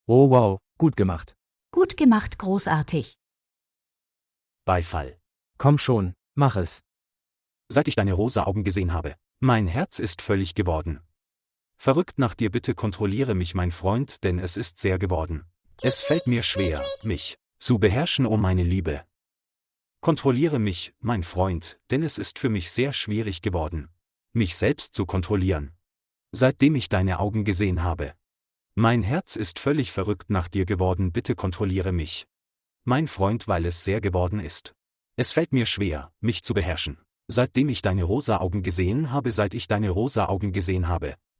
Oh wow, gut gemacht. Gut gemacht, großartig. Beifall. Komm schon, mach es. Seit ich deine rosa Augen gesehen habe, mein Herz ist völlig geworden. Verrückt nach dir, bitte kontrolliere mich, mein Freund, denn es ist sehr geworden. Es fällt mir schwer, mich zu beherrschen, oh meine Liebe. Kontrolliere mich, mein Freund, denn es ist für mich sehr schwierig geworden, mich selbst zu kontrollieren. Seitdem ich deine Augen gesehen habe. Mein Herz ist völlig verrückt nach dir geworden, bitte kontrolliere mich. Mein Freund, weil es sehr geworden ist. Es fällt mir schwer, mich zu beherrschen. Seitdem ich deine rosa Augen gesehen habe,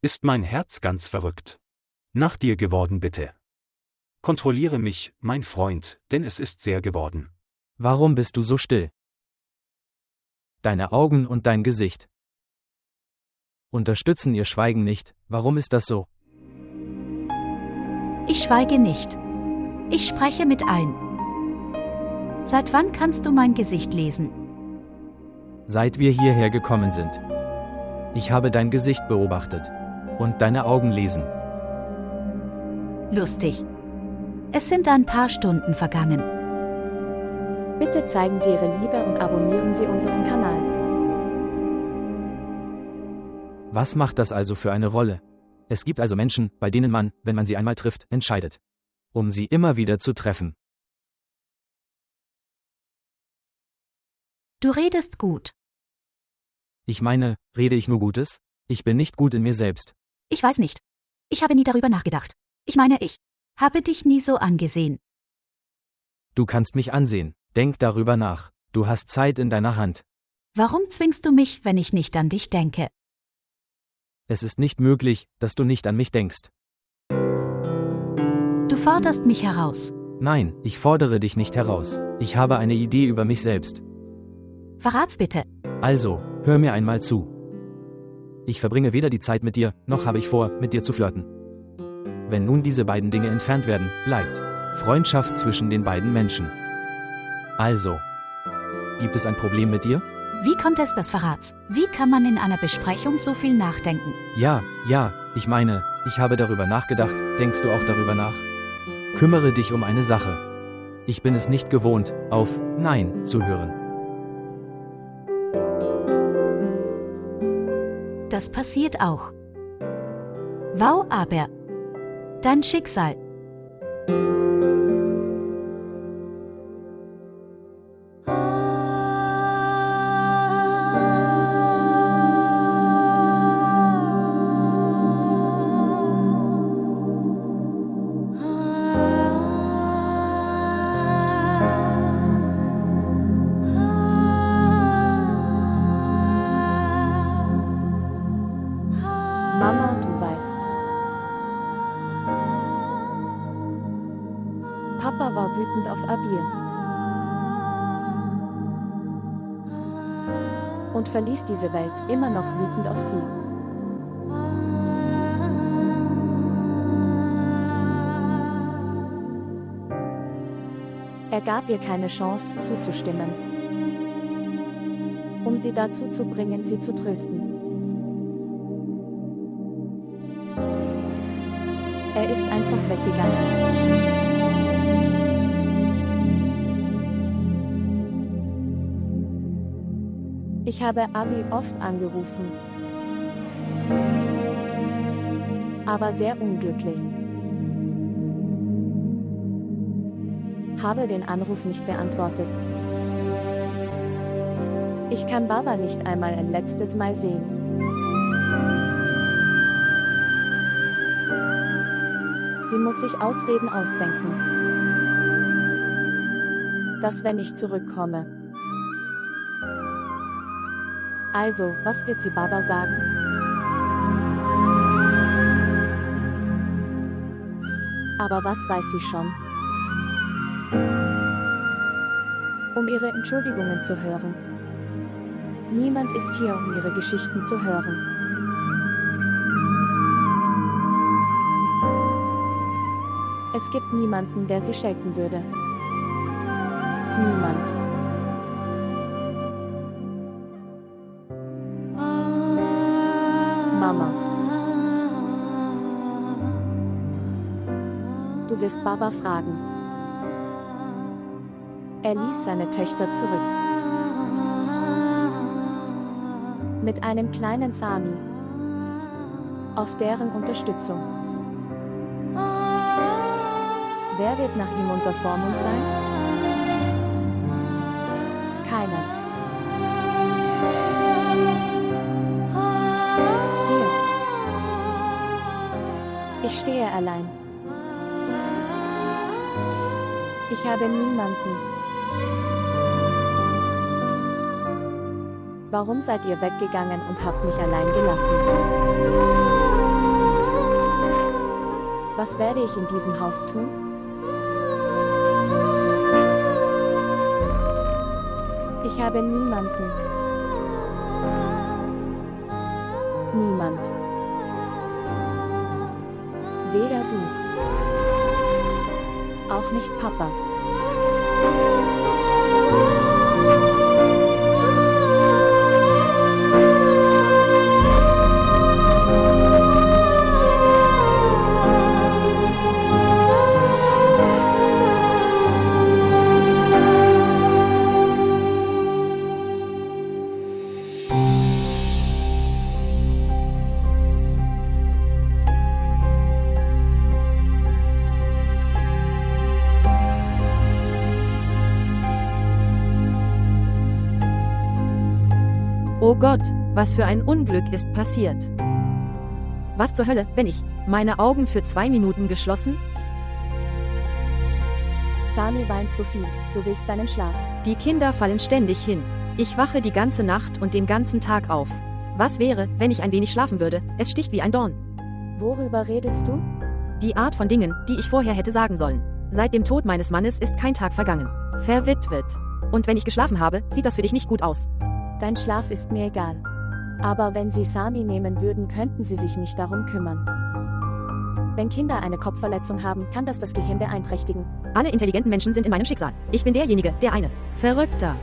ist mein Herz ganz verrückt. Nach dir geworden, bitte. Kontrolliere mich, mein Freund, denn es ist sehr geworden. Warum bist du so still? Deine Augen und dein Gesicht unterstützen ihr Schweigen nicht. Warum ist das so? Ich schweige nicht. Ich spreche mit allen. Seit wann kannst du mein Gesicht lesen? Seit wir hierher gekommen sind. Ich habe dein Gesicht beobachtet. Und deine Augen lesen. Lustig. Es sind ein paar Stunden vergangen. Bitte zeigen Sie Ihre Liebe und abonnieren Sie unseren Kanal. Was macht das also für eine Rolle? Es gibt also Menschen, bei denen man, wenn man sie einmal trifft, entscheidet. Um sie immer wieder zu treffen. Du redest gut. Ich meine, rede ich nur Gutes? Ich bin nicht gut in mir selbst. Ich weiß nicht. Ich habe nie darüber nachgedacht. Ich meine, ich habe dich nie so angesehen. Du kannst mich ansehen. Denk darüber nach. Du hast Zeit in deiner Hand. Warum zwingst du mich, wenn ich nicht an dich denke? Es ist nicht möglich, dass du nicht an mich denkst. Du forderst mich heraus. Nein, ich fordere dich nicht heraus. Ich habe eine Idee über mich selbst. Verrat's bitte. Also, hör mir einmal zu. Ich verbringe weder die Zeit mit dir, noch habe ich vor, mit dir zu flirten. Wenn nun diese beiden Dinge entfernt werden, bleibt Freundschaft zwischen den beiden Menschen. Also, gibt es ein Problem mit dir? Wie kommt es des Verrats? Wie kann man in einer Besprechung so viel nachdenken? Ja, ich meine, ich habe darüber nachgedacht, denkst du auch darüber nach? Kümmere dich um eine Sache. Ich bin es nicht gewohnt, auf Nein zu hören. Das passiert auch. Wow, aber dein Schicksal. Mama, du weißt. Papa war wütend auf Abir. Und verließ diese Welt, immer noch wütend auf sie. Er gab ihr keine Chance, zuzustimmen. Um sie dazu zu bringen, sie zu trösten. Er ist einfach weggegangen. Ich habe Abi oft angerufen. Aber sehr unglücklich. Habe den Anruf nicht beantwortet. Ich kann Baba nicht einmal ein letztes Mal sehen. Sie muss sich Ausreden ausdenken. Dass wenn ich zurückkomme. Also, was wird sie Baba sagen? Aber was weiß sie schon? Um ihre Entschuldigungen zu hören. Niemand ist hier, um ihre Geschichten zu hören. Es gibt niemanden, der sie schelten würde. Niemand. Mama. Du Du wirst Baba fragen. Er ließ seine Töchter zurück. Mit einem kleinen Sami. Auf deren Unterstützung. Wer wird nach ihm unser Vormund sein? Keiner. Hier. Ich stehe allein. Ich habe niemanden. Warum seid ihr weggegangen und habt mich allein gelassen? Was werde ich in diesem Haus tun? Ich habe niemanden. Niemand. Weder du. Auch nicht Papa. Oh Gott, was für ein Unglück ist passiert. Was zur Hölle, bin ich? Meine Augen für 2 Minuten geschlossen? Sami weint zu viel. Du willst deinen Schlaf. Die Kinder fallen ständig hin. Ich wache die ganze Nacht und den ganzen Tag auf. Was wäre, wenn ich ein wenig schlafen würde? Es sticht wie ein Dorn. Worüber redest du? Die Art von Dingen, die ich vorher hätte sagen sollen. Seit dem Tod meines Mannes ist kein Tag vergangen. Verwitwet. Und wenn ich geschlafen habe, sieht das für dich nicht gut aus. Dein Schlaf ist mir egal. Aber wenn sie Sami nehmen würden, könnten sie sich nicht darum kümmern. Wenn Kinder eine Kopfverletzung haben, kann das Gehirn beeinträchtigen. Alle intelligenten Menschen sind in meinem Schicksal. Ich bin derjenige, der eine. Verrückter.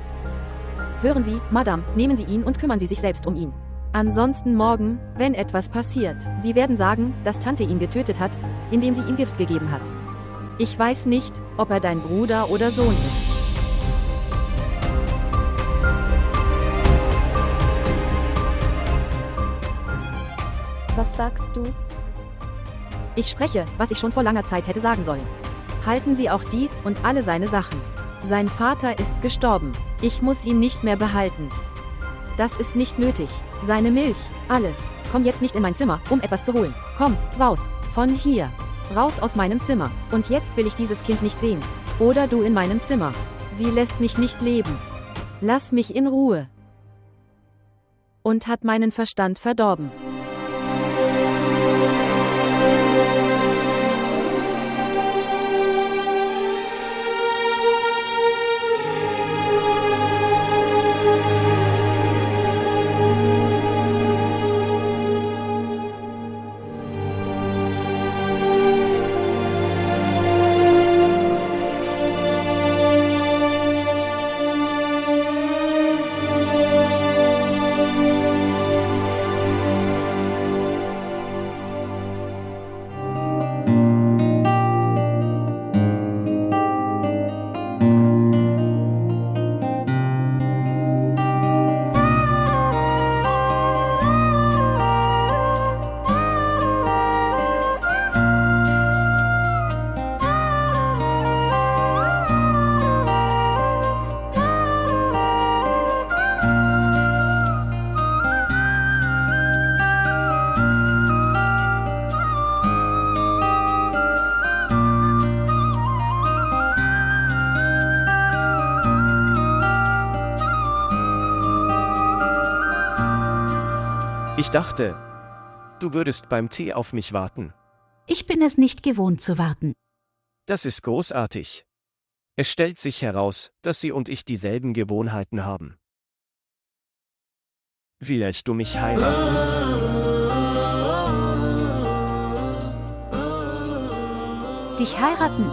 Hören Sie, Madame, nehmen Sie ihn und kümmern Sie sich selbst um ihn. Ansonsten morgen, wenn etwas passiert, Sie werden sagen, dass Tante ihn getötet hat, indem sie ihm Gift gegeben hat. Ich weiß nicht, ob er dein Bruder oder Sohn ist. Was sagst du? Ich spreche, was ich schon vor langer Zeit hätte sagen sollen. Halten Sie auch dies und alle seine Sachen. Sein Vater ist gestorben. Ich muss ihn nicht mehr behalten. Das ist nicht nötig. Seine Milch, alles. Komm jetzt nicht in mein Zimmer, um etwas zu holen. Komm, raus. Von hier. Raus aus meinem Zimmer. Und jetzt will ich dieses Kind nicht sehen. Oder du in meinem Zimmer. Sie lässt mich nicht leben. Lass mich in Ruhe. Und hat meinen Verstand verdorben. Ich dachte, du würdest beim Tee auf mich warten. Ich bin es nicht gewohnt zu warten. Das ist großartig. Es stellt sich heraus, dass Sie und ich dieselben Gewohnheiten haben. Willst du mich heiraten? Dich heiraten?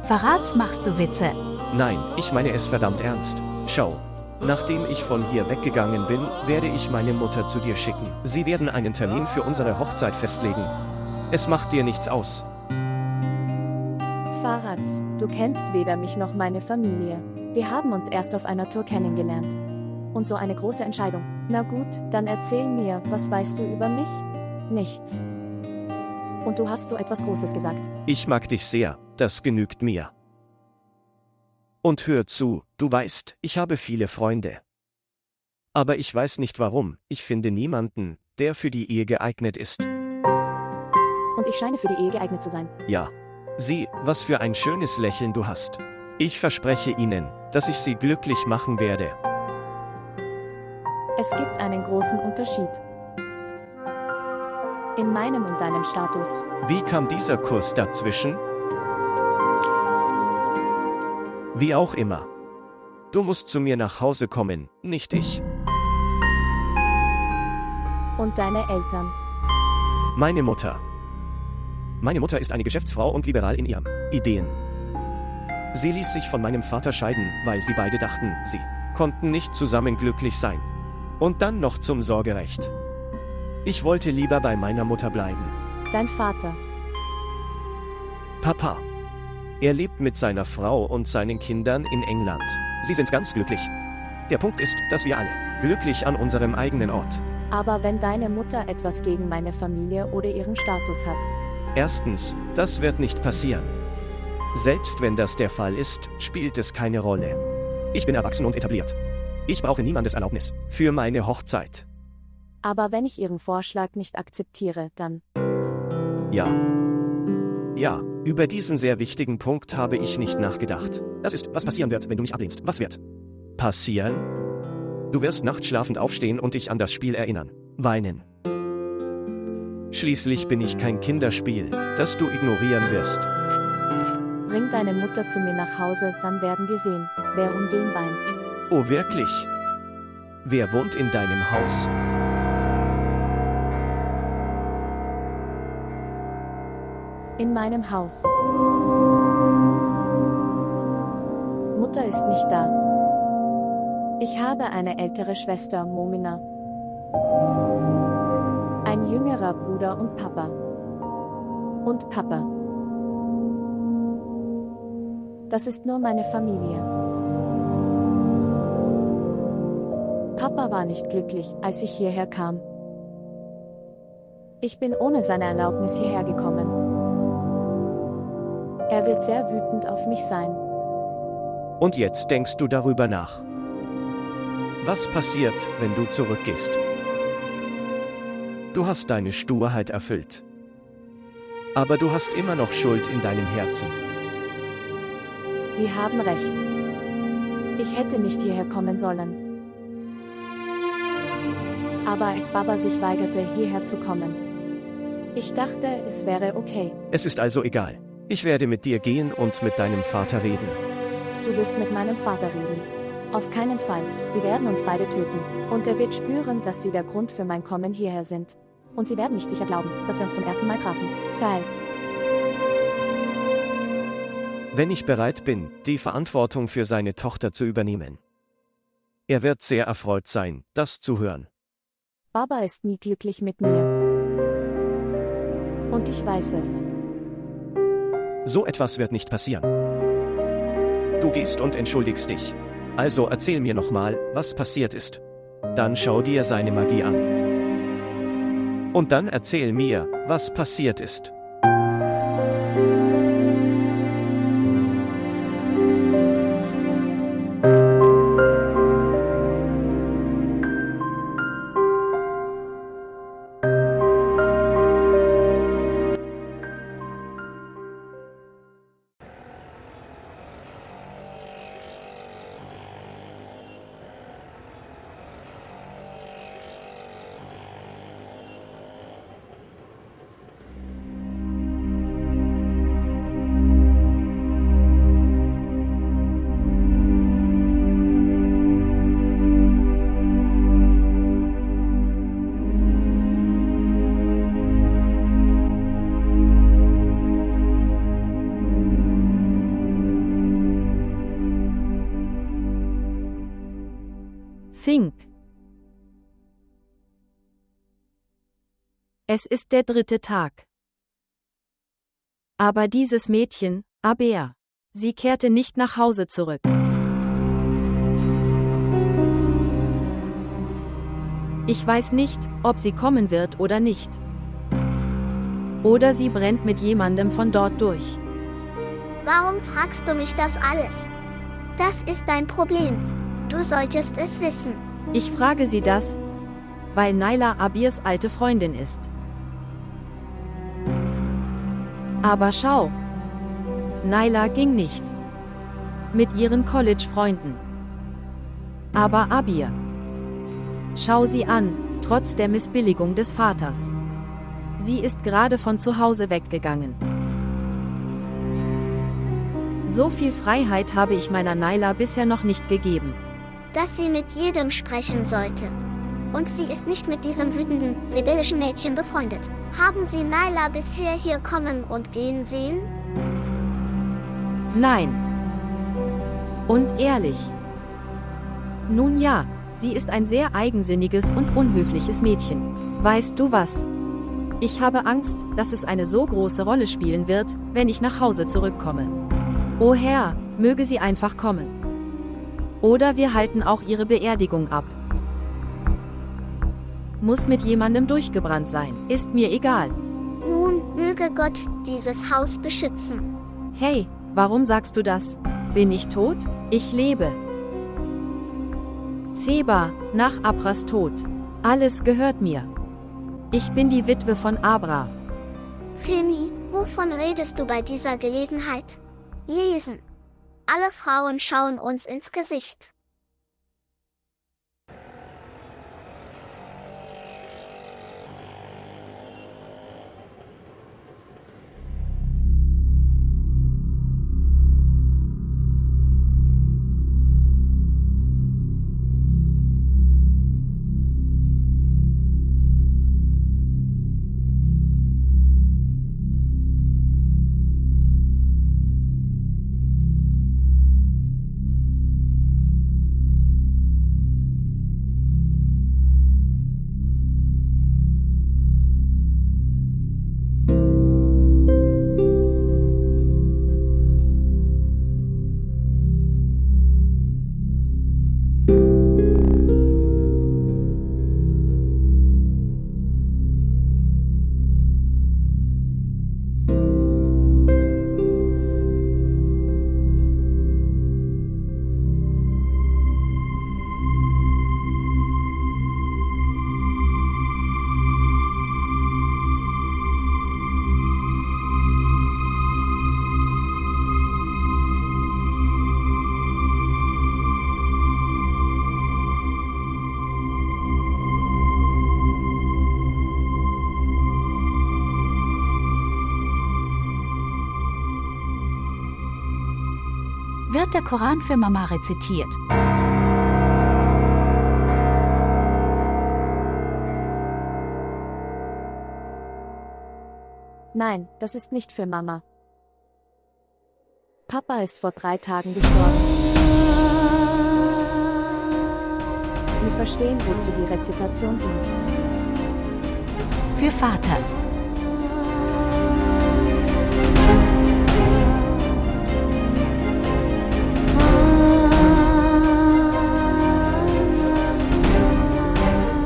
Verrats machst du Witze. Nein, ich meine es verdammt ernst. Schau. Nachdem ich von hier weggegangen bin, werde ich meine Mutter zu dir schicken. Sie werden einen Termin für unsere Hochzeit festlegen. Es macht dir nichts aus. Faraz, du kennst weder mich noch meine Familie. Wir haben uns erst auf einer Tour kennengelernt. Und so eine große Entscheidung. Na gut, dann erzähl mir, was weißt du über mich? Nichts. Und du hast so etwas Großes gesagt. Ich mag dich sehr, das genügt mir. Und hör zu, du weißt, ich habe viele Freunde. Aber ich weiß nicht warum, ich finde niemanden, der für die Ehe geeignet ist. Und ich scheine für die Ehe geeignet zu sein. Ja. Sieh, was für ein schönes Lächeln du hast. Ich verspreche Ihnen, dass ich Sie glücklich machen werde. Es gibt einen großen Unterschied. In meinem und deinem Status. Wie kam dieser Kurs dazwischen? Wie auch immer. Du musst zu mir nach Hause kommen, nicht ich. Und deine Eltern. Meine Mutter. Meine Mutter ist eine Geschäftsfrau und liberal in ihren Ideen. Sie ließ sich von meinem Vater scheiden, weil sie beide dachten, sie konnten nicht zusammen glücklich sein. Und dann noch zum Sorgerecht. Ich wollte lieber bei meiner Mutter bleiben. Dein Vater. Papa. Er lebt mit seiner Frau und seinen Kindern in England. Sie sind ganz glücklich. Der Punkt ist, dass wir alle glücklich an unserem eigenen Ort. Aber wenn deine Mutter etwas gegen meine Familie oder ihren Status hat. Erstens, das wird nicht passieren. Selbst wenn das der Fall ist, spielt es keine Rolle. Ich bin erwachsen und etabliert. Ich brauche niemandes Erlaubnis für meine Hochzeit. Aber wenn ich ihren Vorschlag nicht akzeptiere, dann... Ja. Ja, über diesen sehr wichtigen Punkt habe ich nicht nachgedacht. Das ist, was passieren wird, wenn du mich ablehnst. Was wird passieren? Du wirst nachts schlafend aufstehen und dich an das Spiel erinnern. Weinen. Schließlich bin ich kein Kinderspiel, das du ignorieren wirst. Bring deine Mutter zu mir nach Hause, dann werden wir sehen, wer um wen weint. Oh wirklich? Wer wohnt in deinem Haus? In meinem Haus. Mutter ist nicht da. Ich habe eine ältere Schwester, Momina. Ein jüngerer Bruder und Papa. Und Papa. Das ist nur meine Familie. Papa war nicht glücklich, als ich hierher kam. Ich bin ohne seine Erlaubnis hierher gekommen. Er wird sehr wütend auf mich sein. Und jetzt denkst du darüber nach. Was passiert, wenn du zurückgehst? Du hast deine Sturheit erfüllt. Aber du hast immer noch Schuld in deinem Herzen. Sie haben recht. Ich hätte nicht hierher kommen sollen. Aber als Baba sich weigerte, hierher zu kommen. Ich dachte, es wäre okay. Es ist also egal. Ich werde mit dir gehen und mit deinem Vater reden. Du wirst mit meinem Vater reden. Auf keinen Fall. Sie werden uns beide töten. Und er wird spüren, dass sie der Grund für mein Kommen hierher sind. Und sie werden nicht sicher glauben, dass wir uns zum ersten Mal trafen. Zeit. Wenn ich bereit bin, die Verantwortung für seine Tochter zu übernehmen. Er wird sehr erfreut sein, das zu hören. Baba ist nie glücklich mit mir. Und ich weiß es. So etwas wird nicht passieren. Du gehst und entschuldigst dich. Also erzähl mir nochmal, was passiert ist. Dann schau dir seine Magie an. Und dann erzähl mir, was passiert ist. Fink. Es ist der 3. Tag. Aber dieses Mädchen, Aber sie kehrte nicht nach Hause zurück. Ich weiß nicht, ob sie kommen wird oder nicht. Oder sie brennt mit jemandem von dort durch. Warum fragst du mich das alles? Das ist dein Problem. Du solltest es wissen. Ich frage sie das, weil Naila Abirs alte Freundin ist. Aber schau, Naila ging nicht. Mit ihren College-Freunden. Aber Abir. Schau sie an, trotz der Missbilligung des Vaters. Sie ist gerade von zu Hause weggegangen. So viel Freiheit habe ich meiner Naila bisher noch nicht gegeben. Dass sie mit jedem sprechen sollte. Und sie ist nicht mit diesem wütenden, rebellischen Mädchen befreundet. Haben Sie Naila bisher hier kommen und gehen sehen? Nein. Und ehrlich. Nun ja, sie ist ein sehr eigensinniges und unhöfliches Mädchen. Weißt du was? Ich habe Angst, dass es eine so große Rolle spielen wird, wenn ich nach Hause zurückkomme. O Herr, möge sie einfach kommen. Oder wir halten auch ihre Beerdigung ab. Muss mit jemandem durchgebrannt sein, ist mir egal. Nun, möge Gott dieses Haus beschützen. Hey, warum sagst du das? Bin ich tot? Ich lebe. Zeba, nach Abras Tod. Alles gehört mir. Ich bin die Witwe von Abra. Femi, wovon redest du bei dieser Gelegenheit? Lesen. Alle Frauen schauen uns ins Gesicht. Wird der Koran für Mama rezitiert? Nein, das ist nicht für Mama. Papa ist vor 3 Tagen gestorben. Sie verstehen, wozu die Rezitation dient. Für Vater.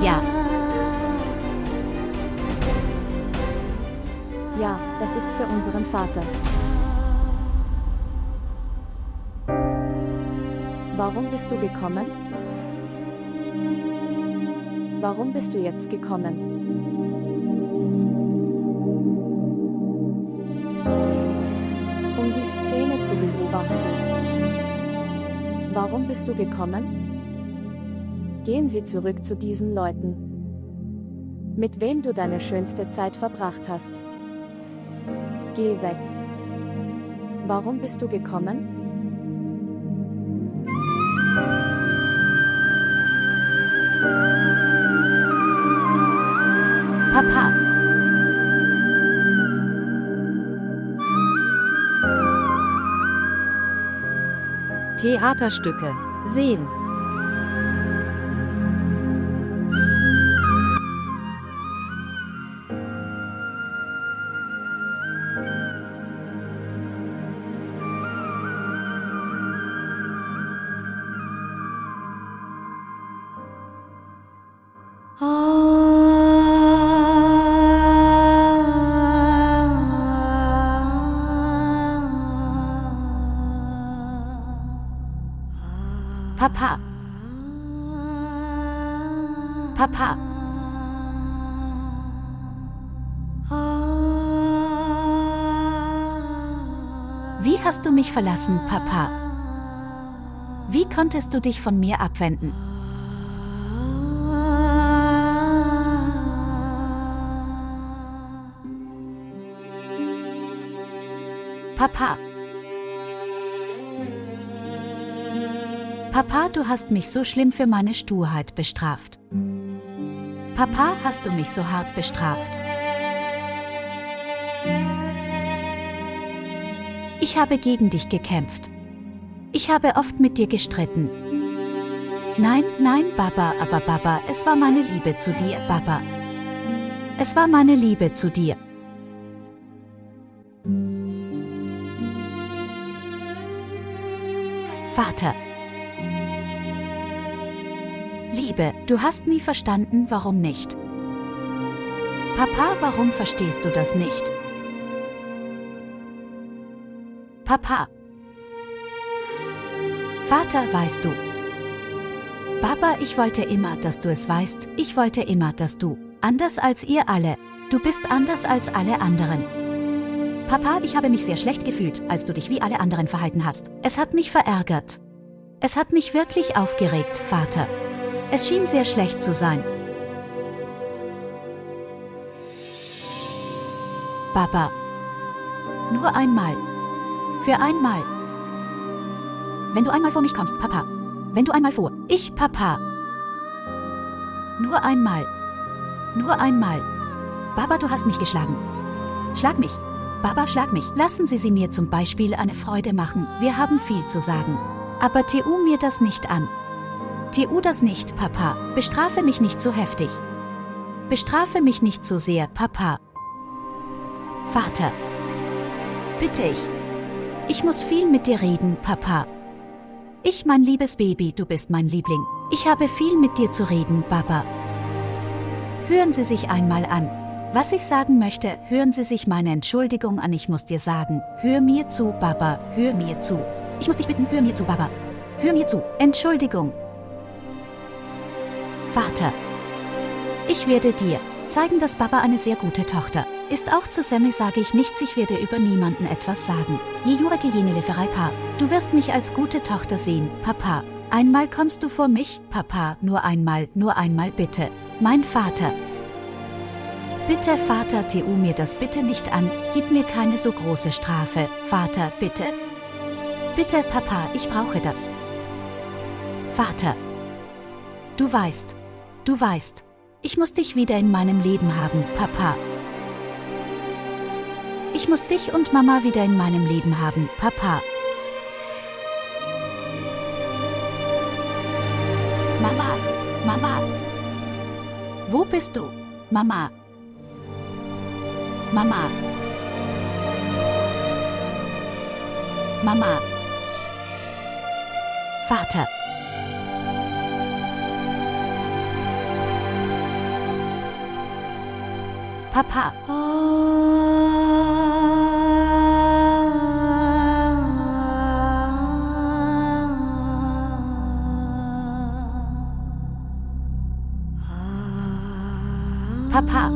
Ja. Ja, das ist für unseren Vater. Warum bist du gekommen? Warum bist du jetzt gekommen? Um die Szene zu beobachten. Warum bist du gekommen? Gehen Sie zurück zu diesen Leuten, mit wem du deine schönste Zeit verbracht hast. Geh weg. Warum bist du gekommen? Papa. Theaterstücke sehen. Papa. Papa. Wie hast du mich verlassen, Papa? Wie konntest du dich von mir abwenden? Papa. Papa, du hast mich so schlimm für meine Sturheit bestraft. Papa, hast du mich so hart bestraft. Ich habe gegen dich gekämpft. Ich habe oft mit dir gestritten. Nein, nein, Baba, aber Baba, es war meine Liebe zu dir, Baba. Es war meine Liebe zu dir. Vater. Liebe, du hast nie verstanden, warum nicht. Papa, warum verstehst du das nicht? Papa. Vater, weißt du. Baba, ich wollte immer, dass du es weißt. Ich wollte immer, dass du, anders als ihr alle, du bist anders als alle anderen. Papa, ich habe mich sehr schlecht gefühlt, als du dich wie alle anderen verhalten hast. Es hat mich verärgert. Es hat mich wirklich aufgeregt, Vater. Es schien sehr schlecht zu sein. Baba. Nur einmal. Für einmal. Wenn du einmal vor mich kommst, Papa. Wenn du einmal vor. Ich, Papa. Nur einmal. Nur einmal. Baba, du hast mich geschlagen. Schlag mich. Baba, schlag mich. Lassen Sie mir zum Beispiel eine Freude machen. Wir haben viel zu sagen. Aber tu mir das nicht an. Tu das nicht, Papa. Bestrafe mich nicht so heftig. Bestrafe mich nicht so sehr, Papa. Vater. Bitte ich. Ich muss viel mit dir reden, Papa. Ich, mein liebes Baby, du bist mein Liebling. Ich habe viel mit dir zu reden, Baba. Hören Sie sich einmal an. Was ich sagen möchte, hören Sie sich meine Entschuldigung an. Ich muss dir sagen, hör mir zu, Baba, hör mir zu. Ich muss dich bitten, hör mir zu, Baba. Hör mir zu. Entschuldigung. Vater. Ich werde dir zeigen, dass Baba eine sehr gute Tochter ist. Auch zu Sammy sage ich nichts, ich werde über niemanden etwas sagen. Du wirst mich als gute Tochter sehen, Papa. Einmal kommst du vor mich, Papa, nur einmal bitte. Mein Vater. Bitte, Vater, tu mir das bitte nicht an, gib mir keine so große Strafe, Vater, bitte. Bitte, Papa, ich brauche das. Vater. Du weißt, ich muss dich wieder in meinem Leben haben, Papa. Ich muss dich und Mama wieder in meinem Leben haben, Papa. Mama, Mama. Wo bist du, Mama? Mama. Mama. Vater. Papa. Papa.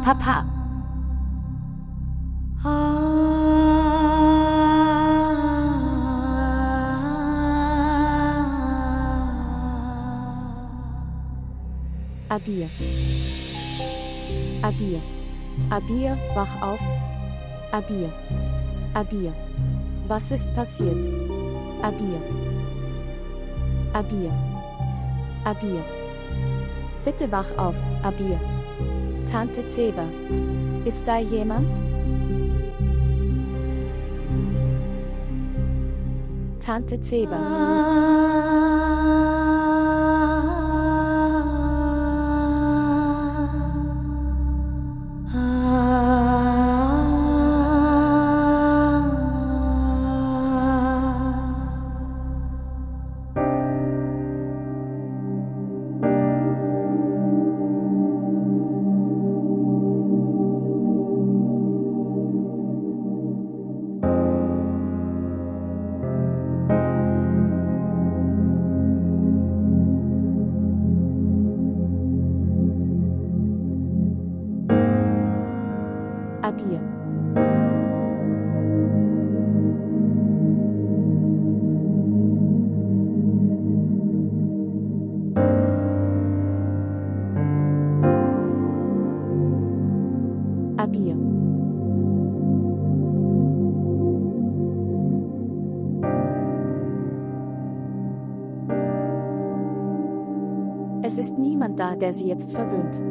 Papa. Abir. Abir. Abir, wach auf. Abir. Abir. Was ist passiert? Abir. Abir. Abir. Bitte wach auf, Abir. Tante Zeba. Ist da jemand? Tante Zeba. Abir. Abir. Es ist niemand da, der sie jetzt verwöhnt.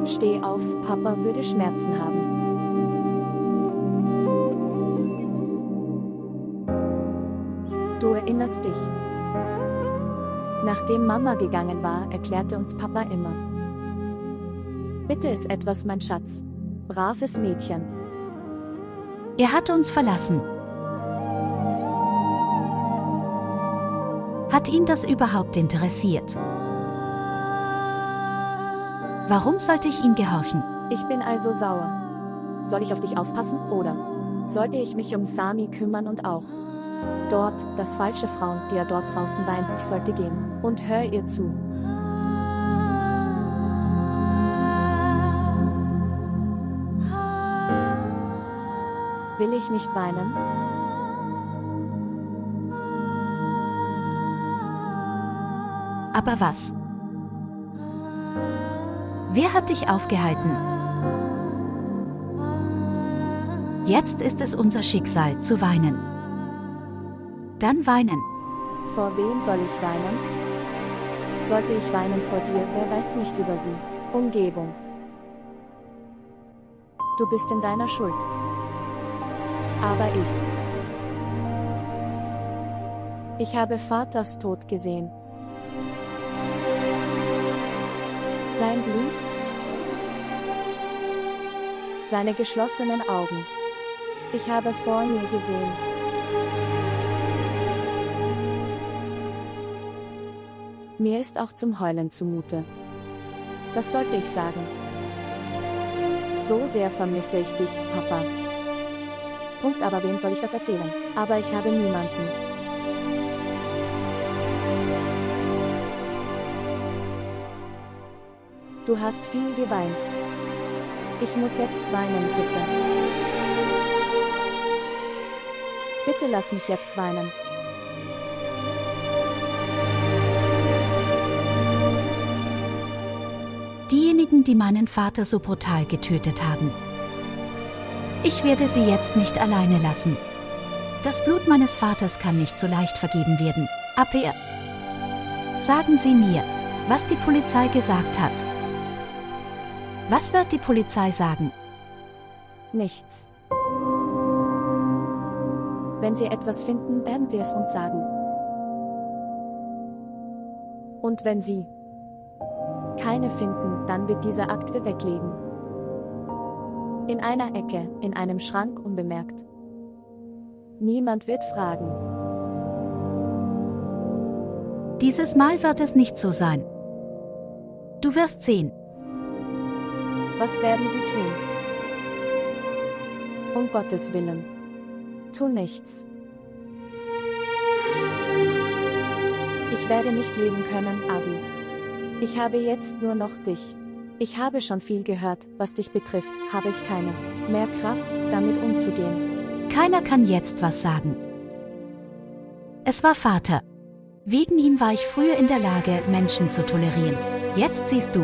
Steh auf, Papa würde Schmerzen haben. Du erinnerst dich. Nachdem Mama gegangen war, erklärte uns Papa immer. Bitte ist etwas, mein Schatz. Braves Mädchen. Er hat uns verlassen. Hat ihn das überhaupt interessiert? Warum sollte ich ihm gehorchen? Ich bin also sauer. Soll ich auf dich aufpassen, oder sollte ich mich um Sami kümmern und auch dort, das falsche Frau, die er dort draußen weint, ich sollte gehen und hör ihr zu. Will ich nicht weinen? Aber was? Wer hat dich aufgehalten? Jetzt ist es unser Schicksal, zu weinen. Dann weinen. Vor wem soll ich weinen? Sollte ich weinen vor dir, wer weiß nicht über sie. Umgebung. Du bist in deiner Schuld. Aber ich habe Vaters Tod gesehen. Sein Blut, seine geschlossenen Augen. Ich habe vor mir gesehen. Mir ist auch zum Heulen zumute. Das sollte ich sagen. So sehr vermisse ich dich, Papa. Punkt, aber wem soll ich das erzählen? Aber ich habe niemanden. Du hast viel geweint. Ich muss jetzt weinen, bitte. Bitte lass mich jetzt weinen. Diejenigen, die meinen Vater so brutal getötet haben. Ich werde sie jetzt nicht alleine lassen. Das Blut meines Vaters kann nicht so leicht vergeben werden. Aber sagen Sie mir, was die Polizei gesagt hat. Was wird die Polizei sagen? Nichts. Wenn sie etwas finden, werden sie es uns sagen. Und wenn sie keine finden, dann wird diese Akte weglegen. In einer Ecke, in einem Schrank, unbemerkt. Niemand wird fragen. Dieses Mal wird es nicht so sein. Du wirst sehen. Was werden sie tun? Um Gottes Willen. Tu nichts. Ich werde nicht leben können, Abi. Ich habe jetzt nur noch dich. Ich habe schon viel gehört, was dich betrifft, habe ich keine mehr Kraft, damit umzugehen. Keiner kann jetzt was sagen. Es war Vater. Wegen ihm war ich früher in der Lage, Menschen zu tolerieren. Jetzt siehst du,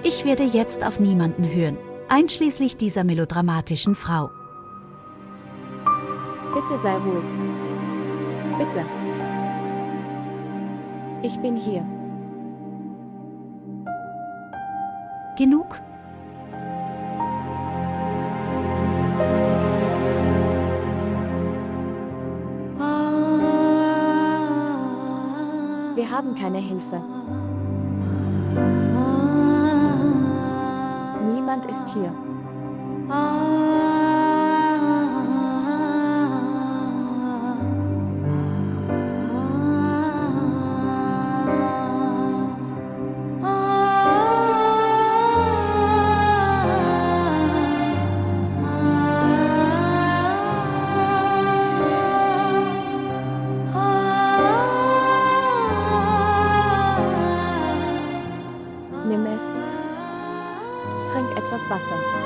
ich werde jetzt auf niemanden hören, einschließlich dieser melodramatischen Frau. Bitte sei ruhig. Bitte. Ich bin hier. Genug? Wir haben keine Hilfe. Niemand ist hier. Trink etwas Wasser.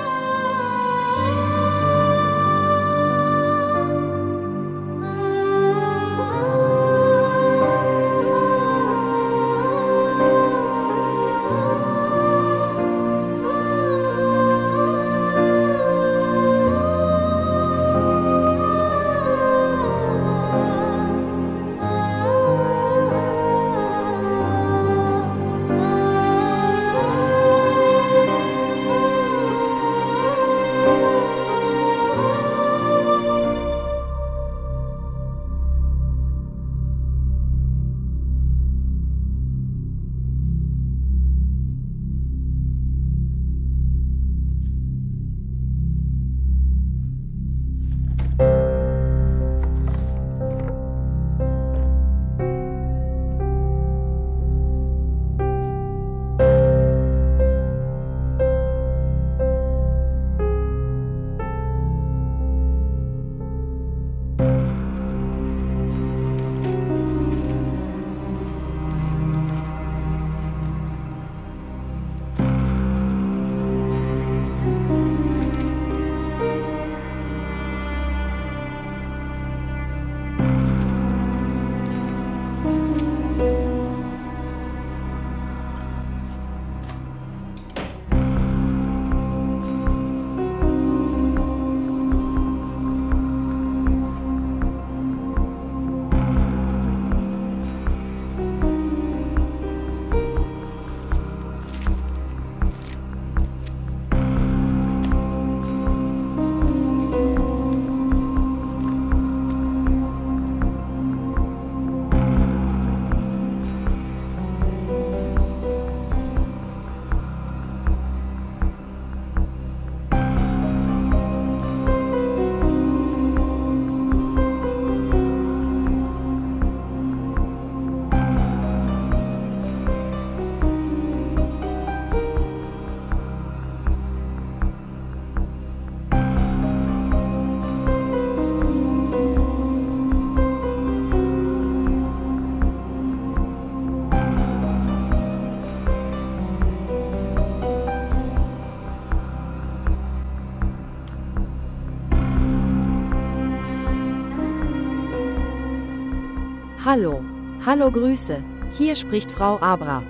Hallo. Hallo, Grüße. Hier spricht Frau Abra.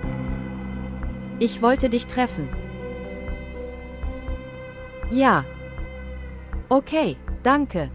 Ich wollte dich treffen. Ja. Okay, danke.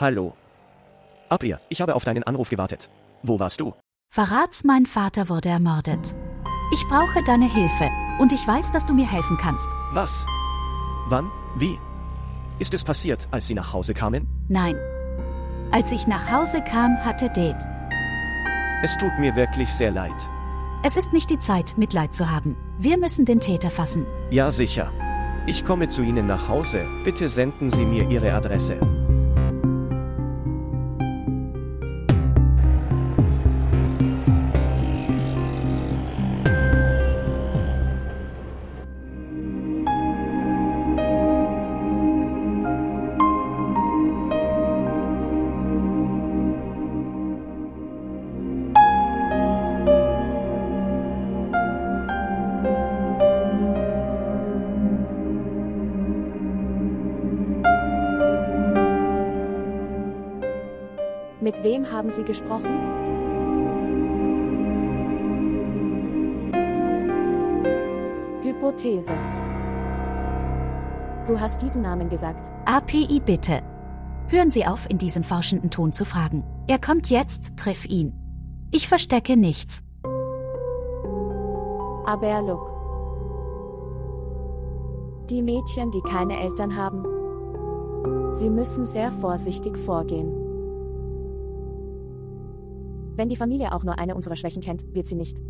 Hallo. Abir, ich habe auf deinen Anruf gewartet. Wo warst du? Verrats, mein Vater wurde ermordet. Ich brauche deine Hilfe und ich weiß, dass du mir helfen kannst. Was? Wann? Wie? Ist es passiert, als sie nach Hause kamen? Nein. Als ich nach Hause kam, hatte Dad. Es tut mir wirklich sehr leid. Es ist nicht die Zeit, Mitleid zu haben. Wir müssen den Täter fassen. Ja, sicher. Ich komme zu Ihnen nach Hause. Bitte senden Sie mir Ihre Adresse. Mit wem haben Sie gesprochen? Hypothese. Du hast diesen Namen gesagt. API bitte. Hören Sie auf, in diesem forschenden Ton zu fragen. Er kommt jetzt, triff ihn. Ich verstecke nichts. Aber look. Die Mädchen, die keine Eltern haben, sie müssen sehr vorsichtig vorgehen. Wenn die Familie auch nur eine unserer Schwächen kennt, wird sie nicht.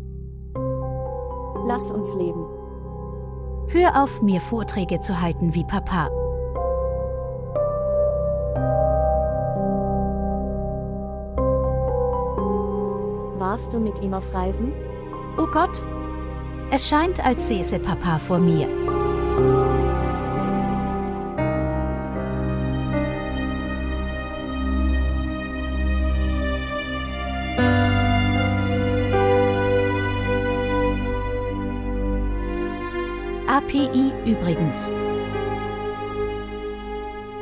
Lass uns leben. Hör auf, mir Vorträge zu halten wie Papa. Warst du mit ihm auf Reisen? Oh Gott! Es scheint, als säße Papa vor mir. API übrigens.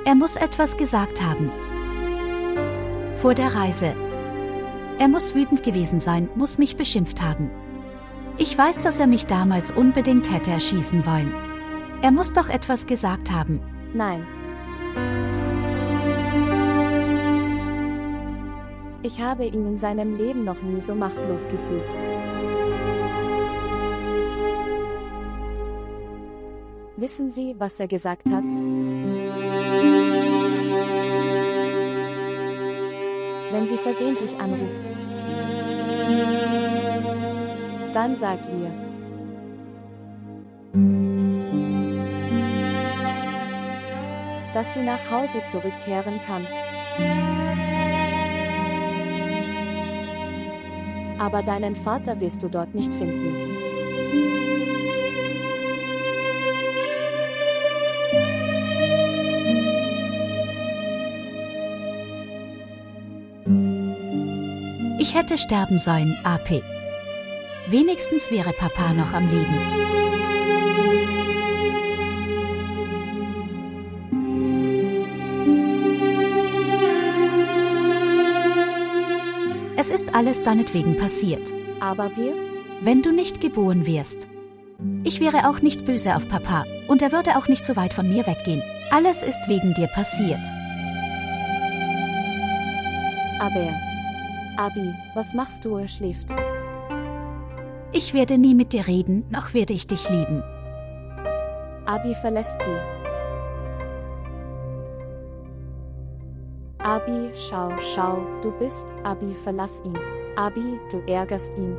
Er muss etwas gesagt haben. Vor der Reise. Er muss wütend gewesen sein, muss mich beschimpft haben. Ich weiß, dass er mich damals unbedingt hätte erschießen wollen. Er muss doch etwas gesagt haben. Nein. Ich habe ihn in seinem Leben noch nie so machtlos gefühlt. Wissen Sie, was er gesagt hat? Wenn sie versehentlich anruft, dann sag ihr, dass sie nach Hause zurückkehren kann. Aber deinen Vater wirst du dort nicht finden. Ich hätte sterben sollen, AP. Wenigstens wäre Papa noch am Leben. Es ist alles deinetwegen passiert. Aber wir? Wenn du nicht geboren wärst. Ich wäre auch nicht böse auf Papa und er würde auch nicht so weit von mir weggehen. Alles ist wegen dir passiert. Aber, Abi, was machst du? Er schläft. Ich werde nie mit dir reden, noch werde ich dich lieben. Abi verlässt sie. Abi, schau, du bist, Abi, verlass ihn. Abi, du ärgerst ihn.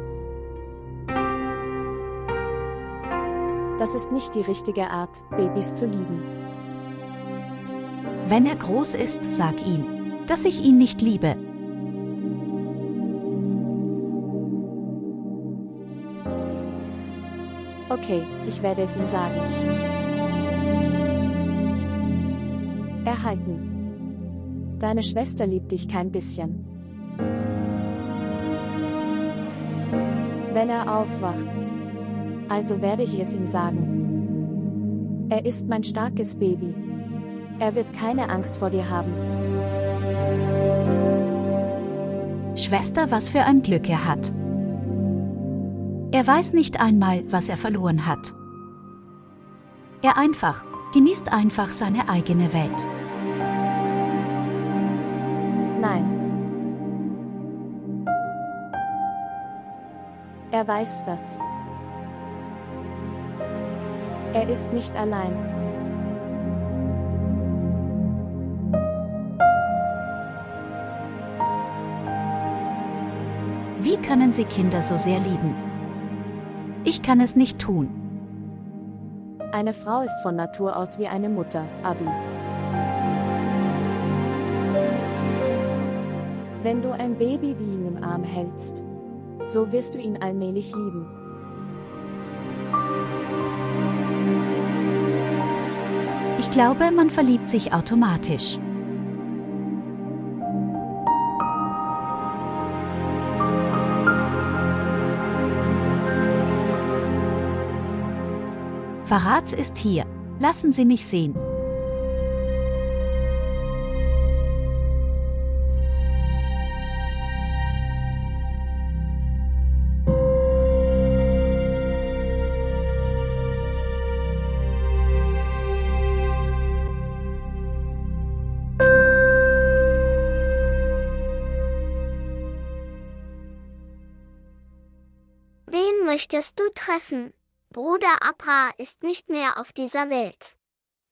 Das ist nicht die richtige Art, Babys zu lieben. Wenn er groß ist, sag ihm, dass ich ihn nicht liebe. Okay, ich werde es ihm sagen. Erhalten. Deine Schwester liebt dich kein bisschen. Wenn er aufwacht, also werde ich es ihm sagen. Er ist mein starkes Baby. Er wird keine Angst vor dir haben. Schwester, was für ein Glück er hat. Er weiß nicht einmal, was er verloren hat. Er genießt einfach seine eigene Welt. Nein. Er weiß das. Er ist nicht allein. Wie können Sie Kinder so sehr lieben? Ich kann es nicht tun. Eine Frau ist von Natur aus wie eine Mutter, Abi. Wenn du ein Baby wie ihn im Arm hältst, so wirst du ihn allmählich lieben. Ich glaube, man verliebt sich automatisch. Verrats ist hier. Lassen Sie mich sehen. Wen möchtest du treffen? Bruder Abra ist nicht mehr auf dieser Welt.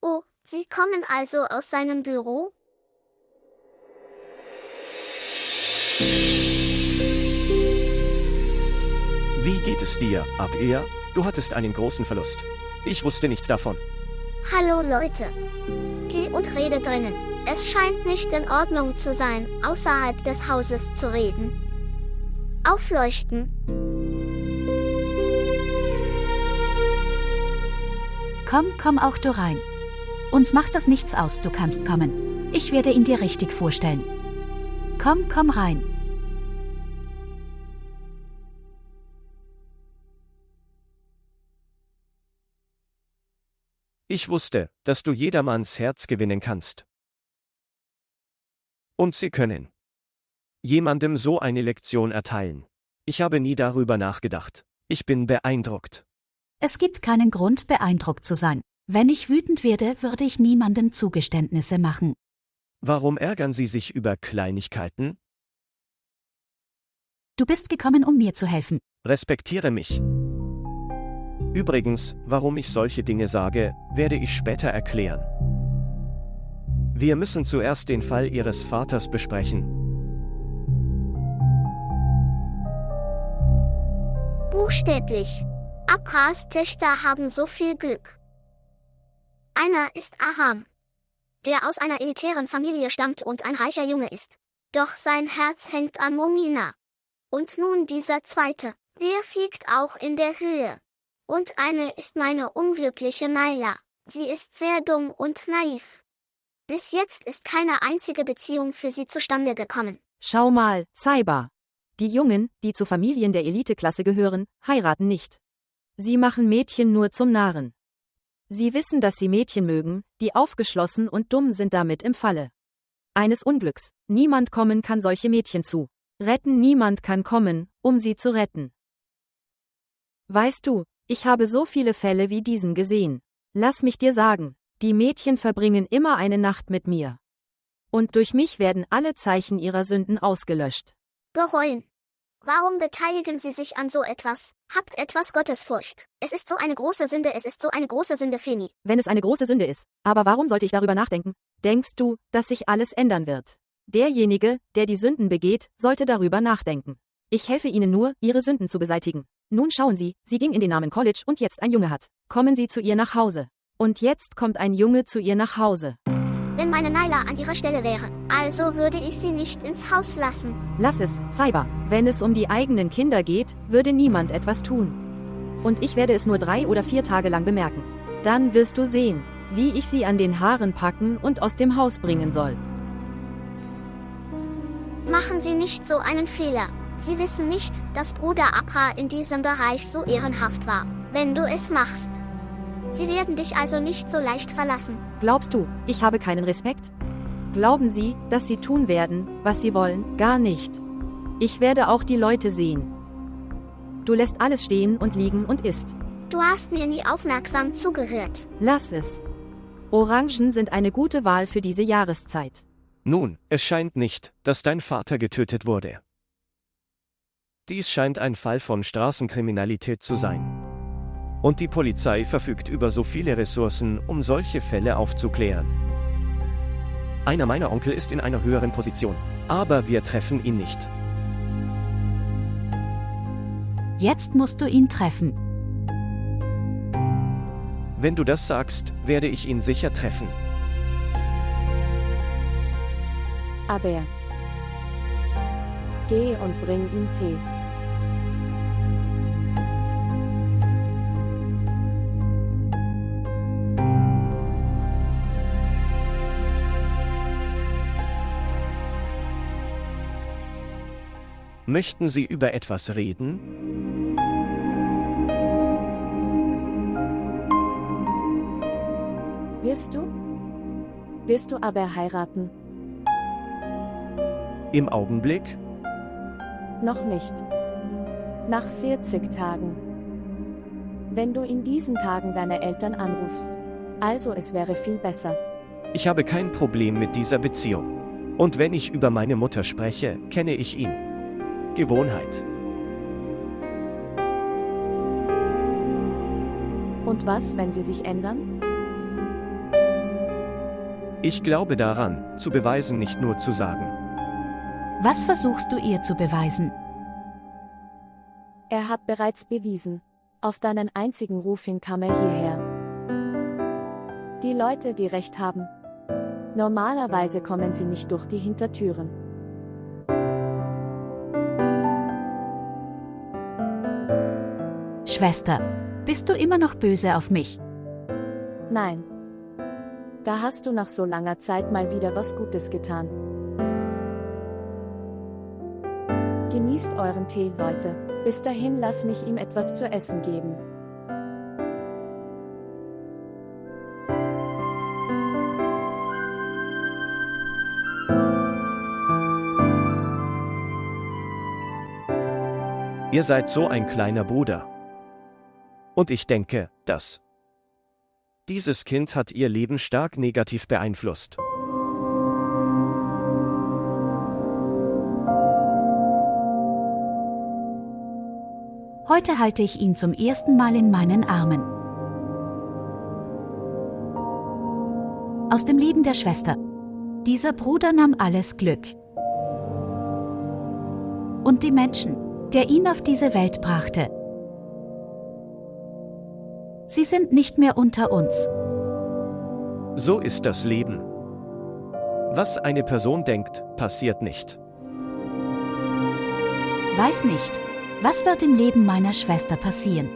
Oh, Sie kommen also aus seinem Büro? Wie geht es dir, Abir? Du hattest einen großen Verlust. Ich wusste nichts davon. Hallo Leute. Geh und rede drinnen. Es scheint nicht in Ordnung zu sein, außerhalb des Hauses zu reden. Aufleuchten. Komm auch du rein. Uns macht das nichts aus, du kannst kommen. Ich werde ihn dir richtig vorstellen. Komm rein. Ich wusste, dass du jedermanns Herz gewinnen kannst. Und sie können jemandem so eine Lektion erteilen. Ich habe nie darüber nachgedacht. Ich bin beeindruckt. Es gibt keinen Grund, beeindruckt zu sein. Wenn ich wütend werde, würde ich niemandem Zugeständnisse machen. Warum ärgern Sie sich über Kleinigkeiten? Du bist gekommen, um mir zu helfen. Respektiere mich. Übrigens, warum ich solche Dinge sage, werde ich später erklären. Wir müssen zuerst den Fall Ihres Vaters besprechen. Buchstäblich. Abrahas Töchter haben so viel Glück. Einer ist Aram, der aus einer elitären Familie stammt und ein reicher Junge ist. Doch sein Herz hängt an Momina. Und nun dieser zweite, der fliegt auch in der Höhe. Und eine ist meine unglückliche Naila. Sie ist sehr dumm und naiv. Bis jetzt ist keine einzige Beziehung für sie zustande gekommen. Schau mal, Saiba. Die Jungen, die zu Familien der Eliteklasse gehören, heiraten nicht. Sie machen Mädchen nur zum Narren. Sie wissen, dass sie Mädchen mögen, die aufgeschlossen und dumm sind, damit im Falle eines Unglücks. Niemand kommen kann solche Mädchen zu retten, niemand kann kommen, um sie zu retten. Weißt du, ich habe so viele Fälle wie diesen gesehen. Lass mich dir sagen, die Mädchen verbringen immer eine Nacht mit mir. Und durch mich werden alle Zeichen ihrer Sünden ausgelöscht. Bereuen. Warum beteiligen Sie sich an so etwas? Habt etwas Gottesfurcht. Es ist so eine große Sünde, Feni. Wenn es eine große Sünde ist, aber warum sollte ich darüber nachdenken? Denkst du, dass sich alles ändern wird? Derjenige, der die Sünden begeht, sollte darüber nachdenken. Ich helfe Ihnen nur, Ihre Sünden zu beseitigen. Nun schauen Sie, sie ging in den Namen College und jetzt ein Junge hat. Kommen Sie zu ihr nach Hause. Und jetzt kommt ein Junge zu ihr nach Hause. Wenn meine Naila an ihrer Stelle wäre, also würde ich sie nicht ins Haus lassen. Lass es, Saiba. Wenn es um die eigenen Kinder geht, würde niemand etwas tun. Und ich werde es nur 3 oder 4 Tage lang bemerken. Dann wirst du sehen, wie ich sie an den Haaren packen und aus dem Haus bringen soll. Machen Sie nicht so einen Fehler. Sie wissen nicht, dass Bruder Abra in diesem Bereich so ehrenhaft war. Wenn du es machst. Sie werden dich also nicht so leicht verlassen. Glaubst du, ich habe keinen Respekt? Glauben Sie, dass sie tun werden, was sie wollen? Gar nicht. Ich werde auch die Leute sehen. Du lässt alles stehen und liegen und isst. Du hast mir nie aufmerksam zugehört. Lass es. Orangen sind eine gute Wahl für diese Jahreszeit. Nun, es scheint nicht, dass dein Vater getötet wurde. Dies scheint ein Fall von Straßenkriminalität zu sein. Und die Polizei verfügt über so viele Ressourcen, um solche Fälle aufzuklären. Einer meiner Onkel ist in einer höheren Position, aber wir treffen ihn nicht. Jetzt musst du ihn treffen. Wenn du das sagst, werde ich ihn sicher treffen. Aber geh und bring ihm Tee. Möchten Sie über etwas reden? Wirst du aber heiraten? Im Augenblick? Noch nicht. Nach 40 Tagen. Wenn du in diesen Tagen deine Eltern anrufst. Also es wäre viel besser. Ich habe kein Problem mit dieser Beziehung. Und wenn ich über meine Mutter spreche, kenne ich ihn. Gewohnheit. Und was, wenn sie sich ändern? Ich glaube daran, zu beweisen, nicht nur zu sagen. Was versuchst du ihr zu beweisen? Er hat bereits bewiesen. Auf deinen einzigen Ruf hin kam er hierher. Die Leute, die Recht haben. Normalerweise kommen sie nicht durch die Hintertüren. Schwester, bist du immer noch böse auf mich? Nein. Da hast du nach so langer Zeit mal wieder was Gutes getan. Genießt euren Tee, Leute. Bis dahin lass mich ihm etwas zu essen geben. Ihr seid so ein kleiner Bruder. Und ich denke, dass dieses Kind hat ihr Leben stark negativ beeinflusst. Heute halte ich ihn zum ersten Mal in meinen Armen. Aus dem Leben der Schwester. Dieser Bruder nahm alles Glück. Und die Menschen, der ihn auf diese Welt brachte. Sie sind nicht mehr unter uns. So ist das Leben. Was eine Person denkt, passiert nicht. Weiß nicht, was wird im Leben meiner Schwester passieren.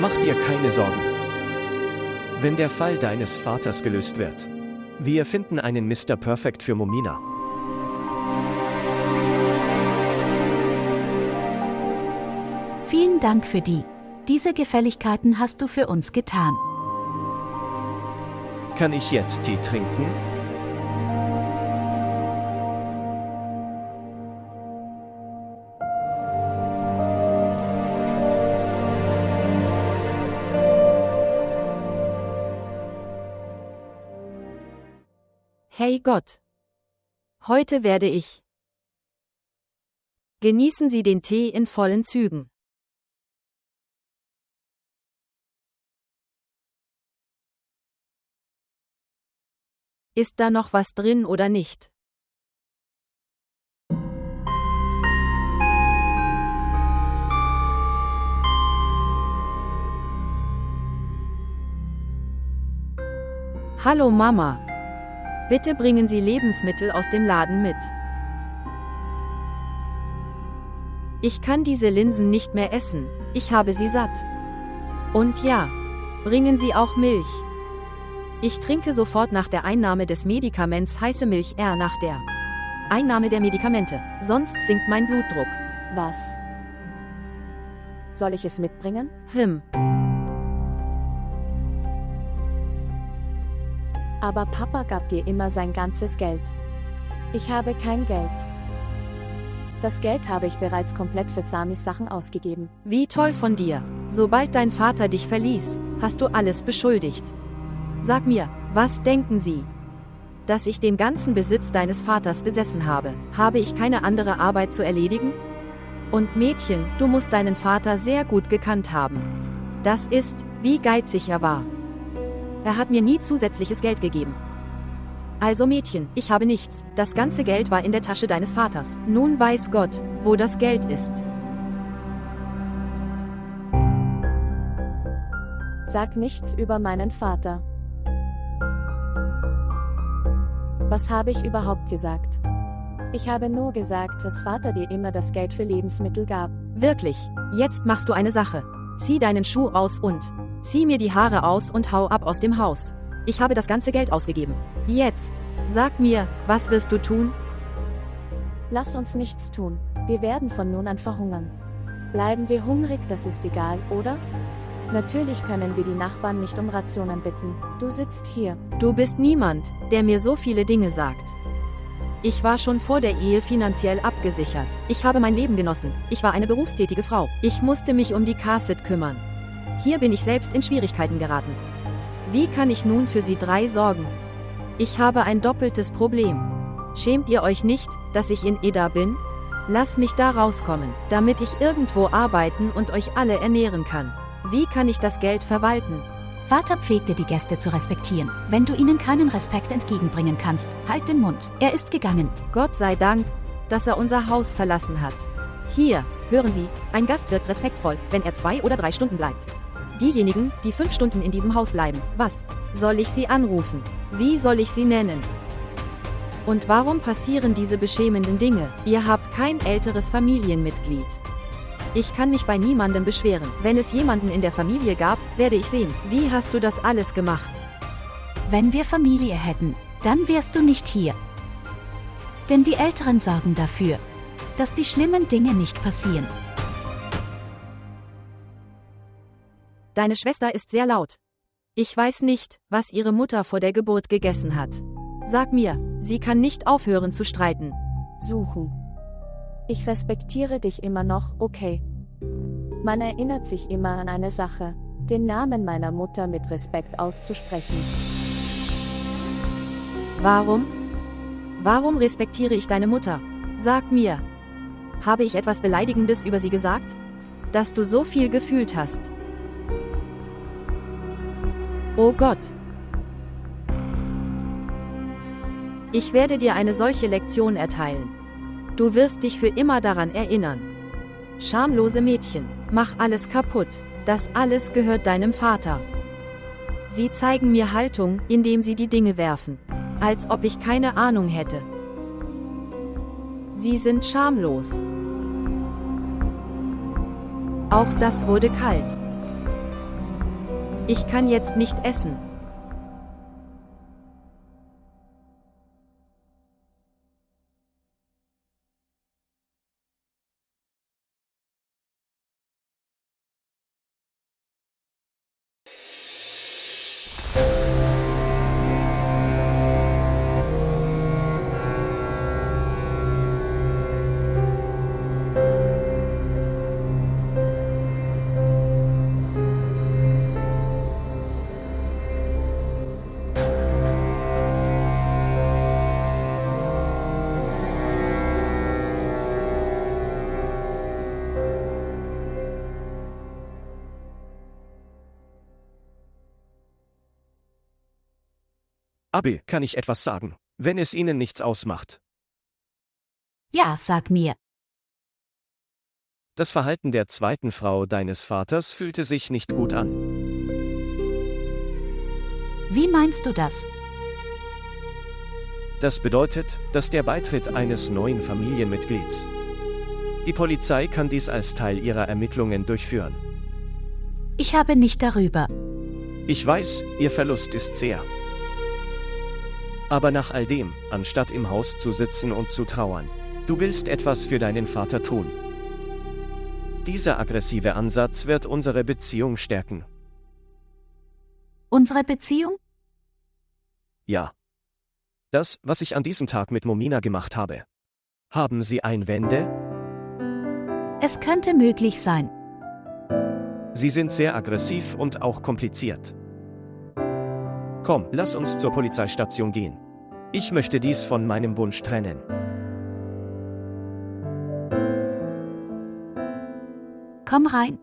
Mach dir keine Sorgen. Wenn der Fall deines Vaters gelöst wird, wir finden einen Mr. Perfect für Momina. Vielen Dank für diese Gefälligkeiten hast du für uns getan. Kann ich jetzt Tee trinken? Hey Gott! Heute werde ich. Genießen Sie den Tee in vollen Zügen. Ist da noch was drin oder nicht? Hallo Mama. Bitte bringen Sie Lebensmittel aus dem Laden mit. Ich kann diese Linsen nicht mehr essen, ich habe sie satt. Und ja, bringen Sie auch Milch. Ich trinke sofort nach der Einnahme des Medikaments heiße Milch nach der Einnahme der Medikamente, sonst sinkt mein Blutdruck. Was? Soll ich es mitbringen? Aber Papa gab dir immer sein ganzes Geld. Ich habe kein Geld. Das Geld habe ich bereits komplett für Samis Sachen ausgegeben. Wie toll von dir. Sobald dein Vater dich verließ, hast du alles beschuldigt. Sag mir, was denken Sie? Dass ich den ganzen Besitz deines Vaters besessen habe. Habe ich keine andere Arbeit zu erledigen? Und Mädchen, du musst deinen Vater sehr gut gekannt haben. Das ist, wie geizig er war. Er hat mir nie zusätzliches Geld gegeben. Also Mädchen, ich habe nichts. Das ganze Geld war in der Tasche deines Vaters. Nun weiß Gott, wo das Geld ist. Sag nichts über meinen Vater. Was habe ich überhaupt gesagt? Ich habe nur gesagt, dass Vater dir immer das Geld für Lebensmittel gab. Wirklich, jetzt machst du eine Sache. Zieh deinen Schuh aus und zieh mir die Haare aus und hau ab aus dem Haus. Ich habe das ganze Geld ausgegeben. Jetzt, sag mir, was wirst du tun? Lass uns nichts tun. Wir werden von nun an verhungern. Bleiben wir hungrig, das ist egal, oder? Natürlich können wir die Nachbarn nicht um Rationen bitten. Du sitzt hier. Du bist niemand, der mir so viele Dinge sagt. Ich war schon vor der Ehe finanziell abgesichert. Ich habe mein Leben genossen. Ich war eine berufstätige Frau. Ich musste mich um die Kasset kümmern. Hier bin ich selbst in Schwierigkeiten geraten. Wie kann ich nun für Sie 3 sorgen? Ich habe ein doppeltes Problem. Schämt ihr euch nicht, dass ich in Eda bin? Lass mich da rauskommen, damit ich irgendwo arbeiten und euch alle ernähren kann. Wie kann ich das Geld verwalten? Vater pflegte die Gäste zu respektieren. Wenn du ihnen keinen Respekt entgegenbringen kannst, halt den Mund. Er ist gegangen. Gott sei Dank, dass er unser Haus verlassen hat. Hier, hören Sie, ein Gast wirkt respektvoll, wenn er 2 oder 3 Stunden bleibt. Diejenigen, die 5 Stunden in diesem Haus bleiben. Was? Soll ich sie anrufen? Wie soll ich sie nennen? Und warum passieren diese beschämenden Dinge? Ihr habt kein älteres Familienmitglied. Ich kann mich bei niemandem beschweren. Wenn es jemanden in der Familie gab, werde ich sehen. Wie hast du das alles gemacht? Wenn wir Familie hätten, dann wärst du nicht hier. Denn die Älteren sorgen dafür, dass die schlimmen Dinge nicht passieren. Deine Schwester ist sehr laut. Ich weiß nicht, was ihre Mutter vor der Geburt gegessen hat. Sag mir, sie kann nicht aufhören zu streiten. Suchen. Ich respektiere dich immer noch, okay. Man erinnert sich immer an eine Sache, den Namen meiner Mutter mit Respekt auszusprechen. Warum? Warum respektiere ich deine Mutter? Sag mir. Habe ich etwas Beleidigendes über sie gesagt? Dass du so viel gefühlt hast. Oh Gott. Ich werde dir eine solche Lektion erteilen. Du wirst dich für immer daran erinnern. Schamlose Mädchen, mach alles kaputt. Das alles gehört deinem Vater. Sie zeigen mir Haltung, indem sie die Dinge werfen. Als ob ich keine Ahnung hätte. Sie sind schamlos. Auch das wurde kalt. Ich kann jetzt nicht essen. Abi, kann ich etwas sagen, wenn es Ihnen nichts ausmacht? Ja, sag mir. Das Verhalten der zweiten Frau deines Vaters fühlte sich nicht gut an. Wie meinst du das? Das bedeutet, dass der Beitritt eines neuen Familienmitglieds. Die Polizei kann dies als Teil ihrer Ermittlungen durchführen. Ich habe nicht darüber. Ich weiß, Ihr Verlust ist sehr. Aber nach all dem, anstatt im Haus zu sitzen und zu trauern, du willst etwas für deinen Vater tun. Dieser aggressive Ansatz wird unsere Beziehung stärken. Unsere Beziehung? Ja. Das, was ich an diesem Tag mit Momina gemacht habe. Haben Sie Einwände? Es könnte möglich sein. Sie sind sehr aggressiv und auch kompliziert. Komm, lass uns zur Polizeistation gehen. Ich möchte dies von meinem Wunsch trennen. Komm rein.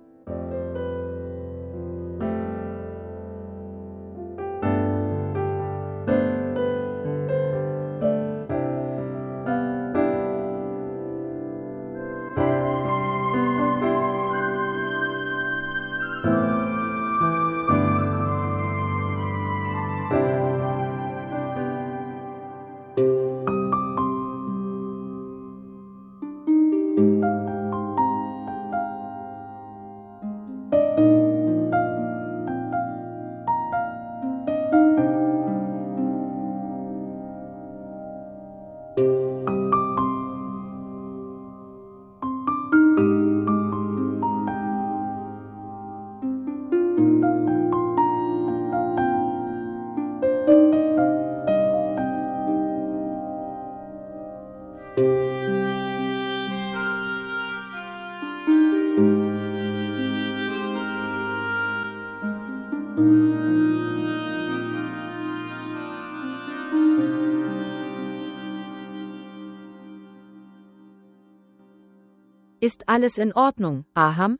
Ist alles in Ordnung, Aham?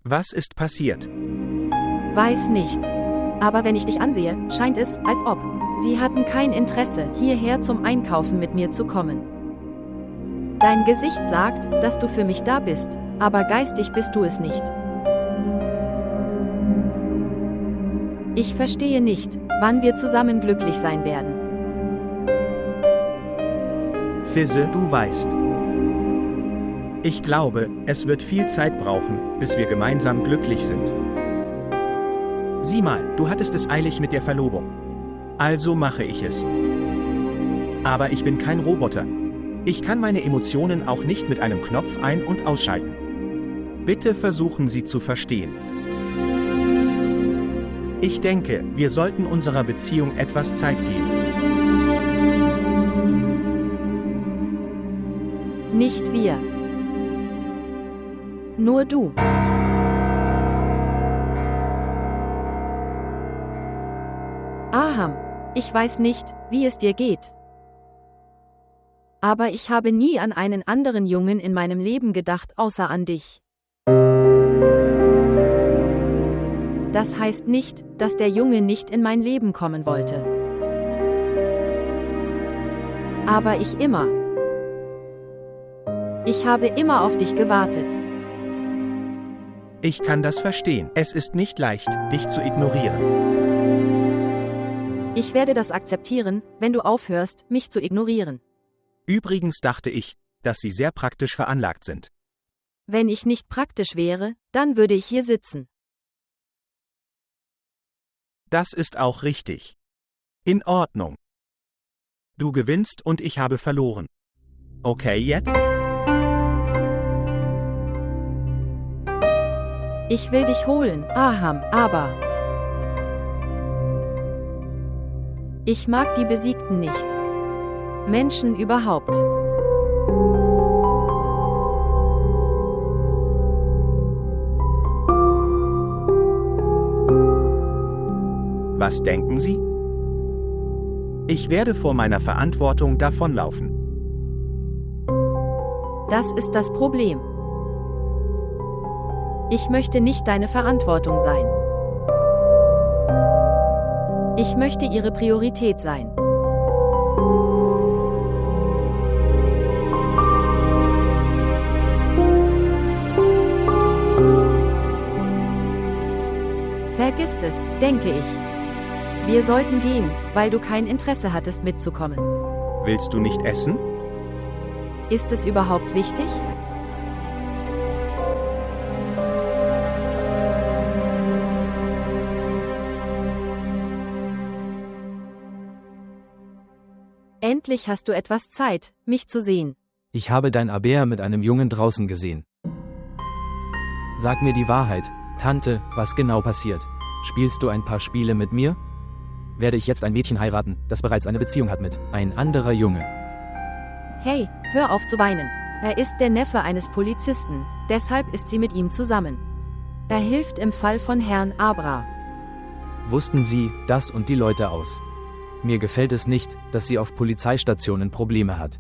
Was ist passiert? Weiß nicht. Aber wenn ich dich ansehe, scheint es, als ob. Sie hatten kein Interesse, hierher zum Einkaufen mit mir zu kommen. Dein Gesicht sagt, dass du für mich da bist, aber geistig bist du es nicht. Ich verstehe nicht, wann wir zusammen glücklich sein werden. Fizze, du weißt. Ich glaube, es wird viel Zeit brauchen, bis wir gemeinsam glücklich sind. Sieh mal, du hattest es eilig mit der Verlobung. Also mache ich es. Aber ich bin kein Roboter. Ich kann meine Emotionen auch nicht mit einem Knopf ein- und ausschalten. Bitte versuchen Sie zu verstehen. Ich denke, wir sollten unserer Beziehung etwas Zeit geben. Nicht wir. Nur du. Aham, ich weiß nicht, wie es dir geht. Aber ich habe nie an einen anderen Jungen in meinem Leben gedacht, außer an dich. Das heißt nicht, dass der Junge nicht in mein Leben kommen wollte. Aber ich immer. Ich habe immer auf dich gewartet. Ich kann das verstehen. Es ist nicht leicht, dich zu ignorieren. Ich werde das akzeptieren, wenn du aufhörst, mich zu ignorieren. Übrigens dachte ich, dass Sie sehr praktisch veranlagt sind. Wenn ich nicht praktisch wäre, dann würde ich hier sitzen. Das ist auch richtig. In Ordnung. Du gewinnst und ich habe verloren. Okay, jetzt? Ich will dich holen, Aham, aber ich mag die Besiegten nicht. Menschen überhaupt. Was denken Sie? Ich werde vor meiner Verantwortung davonlaufen. Das ist das Problem. Ich möchte nicht deine Verantwortung sein. Ich möchte ihre Priorität sein. Vergiss es, denke ich. Wir sollten gehen, weil du kein Interesse hattest mitzukommen. Willst du nicht essen? Ist es überhaupt wichtig? Endlich hast du etwas Zeit, mich zu sehen. Ich habe dein Aber mit einem Jungen draußen gesehen. Sag mir die Wahrheit, Tante, was genau passiert? Spielst du ein paar Spiele mit mir? Werde ich jetzt ein Mädchen heiraten, das bereits eine Beziehung hat mit ein anderer Junge? Hey, hör auf zu weinen. Er ist der Neffe eines Polizisten, deshalb ist sie mit ihm zusammen. Er hilft im Fall von Herrn Abra. Wussten Sie, das und die Leute aus? Mir gefällt es nicht, dass sie auf Polizeistationen Probleme hat.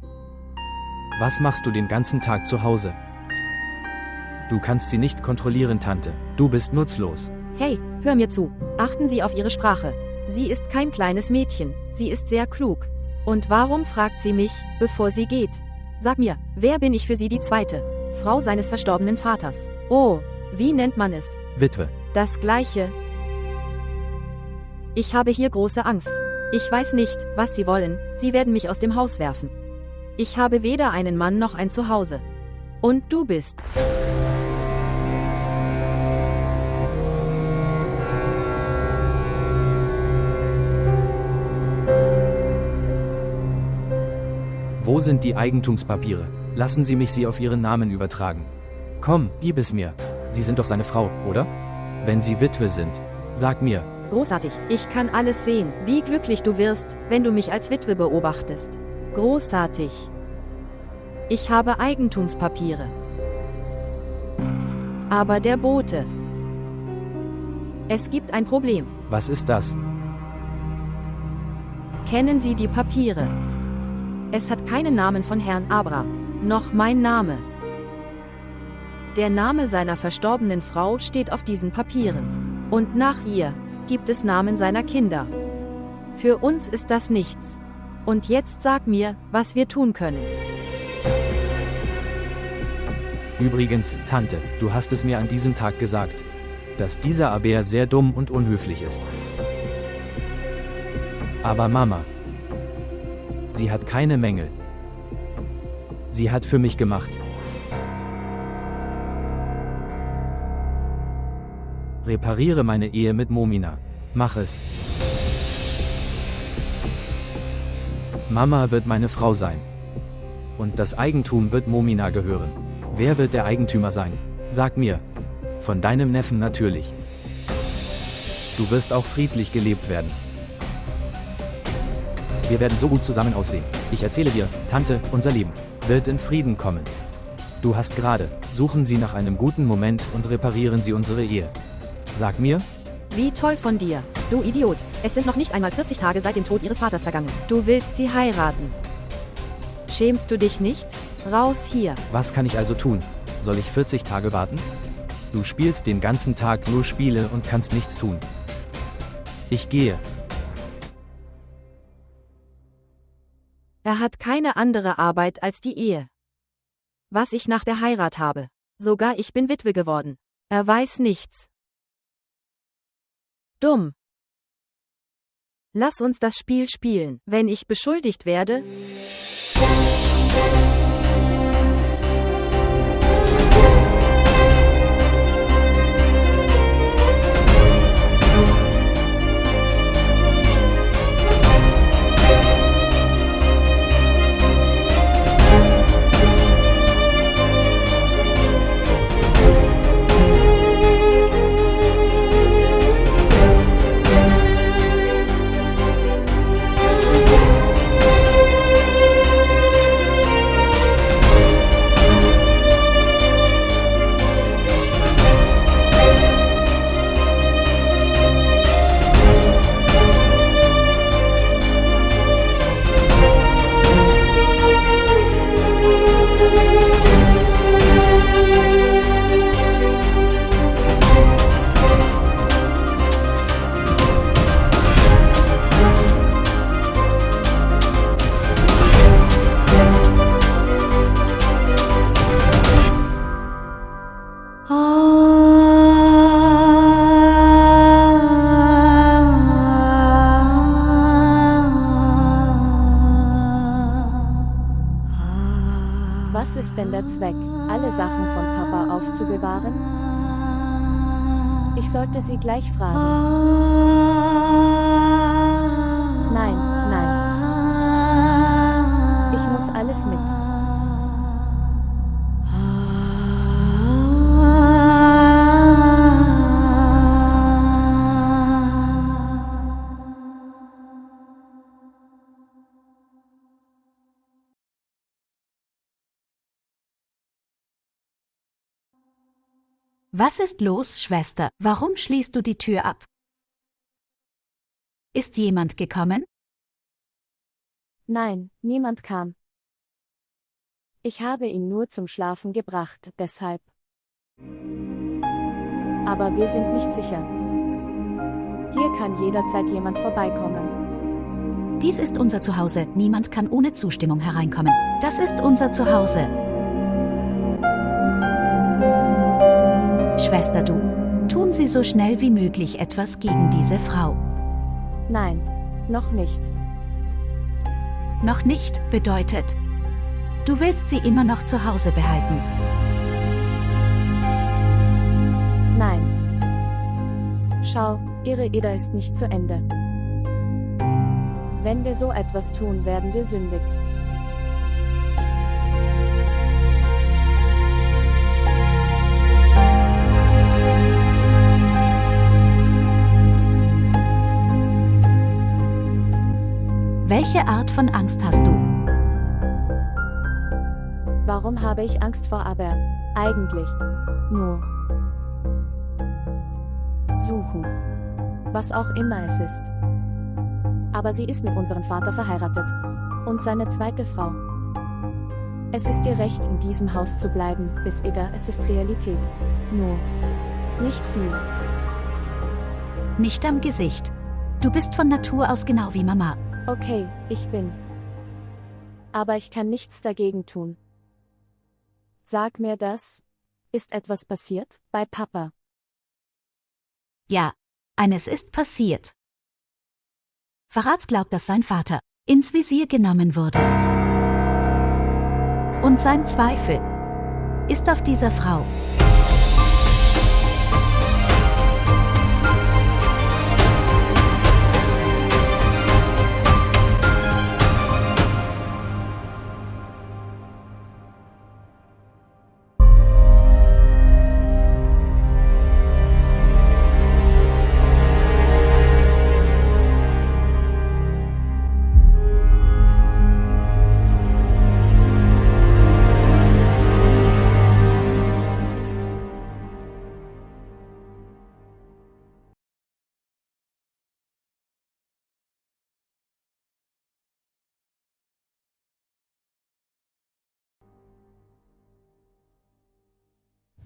Was machst du den ganzen Tag zu Hause? Du kannst sie nicht kontrollieren, Tante. Du bist nutzlos. Hey, hör mir zu. Achten Sie auf Ihre Sprache. Sie ist kein kleines Mädchen. Sie ist sehr klug. Und warum fragt sie mich, bevor sie geht? Sag mir, wer bin ich für Sie die zweite? Frau seines verstorbenen Vaters. Oh, wie nennt man es? Witwe. Das Gleiche. Ich habe hier große Angst. Ich weiß nicht, was Sie wollen. Sie werden mich aus dem Haus werfen. Ich habe weder einen Mann noch ein Zuhause. Und du bist. Wo sind die Eigentumspapiere? Lassen Sie mich sie auf Ihren Namen übertragen. Komm, gib es mir. Sie sind doch seine Frau, oder? Wenn Sie Witwe sind, sag mir. Großartig. Ich kann alles sehen, wie glücklich du wirst, wenn du mich als Witwe beobachtest. Großartig. Ich habe Eigentumspapiere. Aber der Bote. Es gibt ein Problem. Was ist das? Kennen Sie die Papiere? Es hat keinen Namen von Herrn Abra, noch mein Name. Der Name seiner verstorbenen Frau steht auf diesen Papieren. Und nach ihr gibt es Namen seiner Kinder. Für uns ist das nichts. Und jetzt sag mir, was wir tun können. Übrigens, Tante, du hast es mir an diesem Tag gesagt. dass dieser Aber sehr dumm und unhöflich ist. Aber Mama, sie hat keine Mängel. Sie hat für mich gemacht. Repariere meine Ehe mit Momina. Mach es. Mama wird meine Frau sein. Und das Eigentum wird Momina gehören. Wer wird der Eigentümer sein? Sag mir. Von deinem Neffen natürlich. Du wirst auch friedlich gelebt werden. Wir werden so gut zusammen aussehen. Ich erzähle dir, Tante, unser Leben wird in Frieden kommen. Du hast gerade. Suchen Sie nach einem guten Moment und reparieren Sie unsere Ehe. Sag mir. Wie toll von dir. Du Idiot. Es sind noch nicht einmal 40 Tage seit dem Tod ihres Vaters vergangen. Du willst sie heiraten. Schämst du dich nicht? Raus hier. Was kann ich also tun? Soll ich 40 Tage warten? Du spielst den ganzen Tag nur Spiele und kannst nichts tun. Ich gehe. Er hat keine andere Arbeit als die Ehe. Was ich nach der Heirat habe. Sogar ich bin Witwe geworden. Er weiß nichts. Dumm. Lass uns das Spiel spielen. Wenn ich beschuldigt werde. Was ist denn der Zweck, alle Sachen von Papa aufzubewahren? Ich sollte sie gleich fragen. Nein, nein. Ich muss alles mit. Was ist los, Schwester? Warum schließt du die Tür ab? Ist jemand gekommen? Nein, niemand kam. Ich habe ihn nur zum Schlafen gebracht, deshalb. Aber wir sind nicht sicher. Hier kann jederzeit jemand vorbeikommen. Dies ist unser Zuhause. Niemand kann ohne Zustimmung hereinkommen. Das ist unser Zuhause. Schwester, tun Sie so schnell wie möglich etwas gegen diese Frau. Nein, noch nicht. Noch nicht bedeutet, du willst sie immer noch zu Hause behalten. Nein. Schau, ihre Ida ist nicht zu Ende. Wenn wir so etwas tun, werden wir sündig. Welche Art von Angst hast du? Warum habe ich Angst vor Aber? Eigentlich nur suchen. Was auch immer es ist. Aber sie ist mit unserem Vater verheiratet. Und seine zweite Frau. Es ist ihr Recht, in diesem Haus zu bleiben, bis Ida, es ist Realität. Nur nicht viel. Nicht am Gesicht. Du bist von Natur aus genau wie Mama. Okay, ich bin. Aber ich kann nichts dagegen tun. Sag mir das. Ist etwas passiert? Bei Papa. Ja, eines ist passiert. Farats glaubt, dass sein Vater ins Visier genommen wurde. Und sein Zweifel ist auf dieser Frau.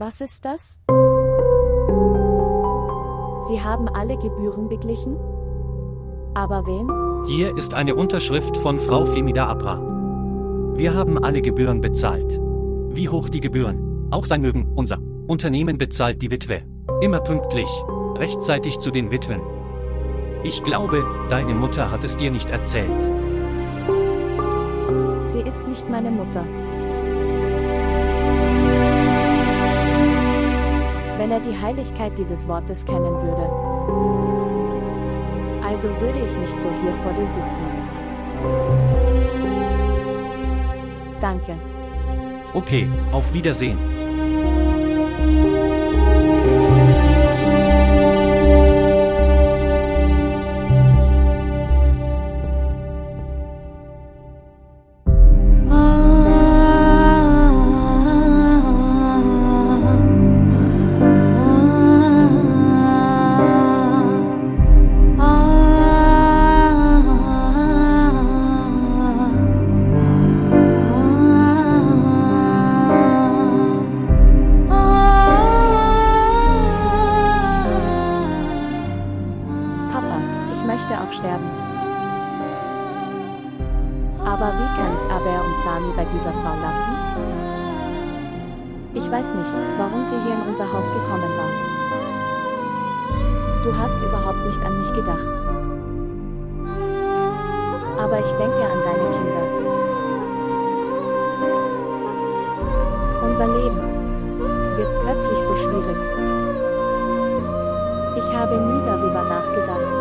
Was ist das? Sie haben alle Gebühren beglichen? Aber wem? Hier ist eine Unterschrift von Frau Femida Abra. Wir haben alle Gebühren bezahlt. Wie hoch die Gebühren auch sein mögen, unser Unternehmen bezahlt die Witwe. Immer pünktlich, rechtzeitig zu den Witwen. Ich glaube, deine Mutter hat es dir nicht erzählt. Sie ist nicht meine Mutter. Wenn er die Heiligkeit dieses Wortes kennen würde. Also würde ich nicht so hier vor dir sitzen. Danke. Okay, auf Wiedersehen. Sterben. Aber wie kann ich Aber und Sami bei dieser Frau lassen? Ich weiß nicht, warum sie hier in unser Haus gekommen war. Du hast überhaupt nicht an mich gedacht. Aber ich denke an deine Kinder. Unser Leben wird plötzlich so schwierig. Ich habe nie darüber nachgedacht.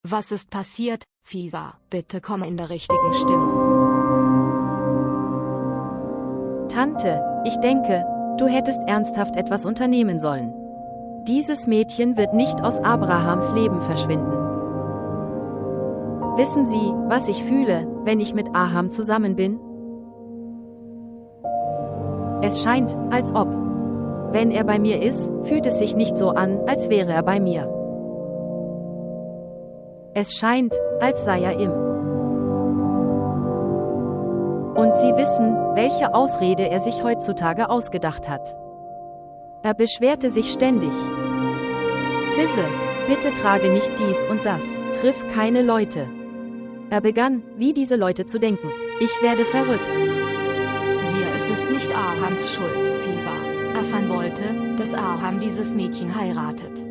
Was ist passiert, Fisa? Bitte komm in der richtigen Stimmung. Tante, ich denke, du hättest ernsthaft etwas unternehmen sollen. Dieses Mädchen wird nicht aus Abrahams Leben verschwinden. Wissen Sie, was ich fühle, wenn ich mit Aham zusammen bin? Es scheint, als ob. Wenn er bei mir ist, fühlt es sich nicht so an, als wäre er bei mir. Es scheint, als sei er im. Und Sie wissen, welche Ausrede er sich heutzutage ausgedacht hat. Er beschwerte sich ständig. Fisse, bitte trage nicht dies und das, triff keine Leute. Er begann, wie diese Leute zu denken. Ich werde verrückt. Siehe, es ist nicht Ahams Schuld, Fisa. Afan wollte, dass Aham dieses Mädchen heiratet.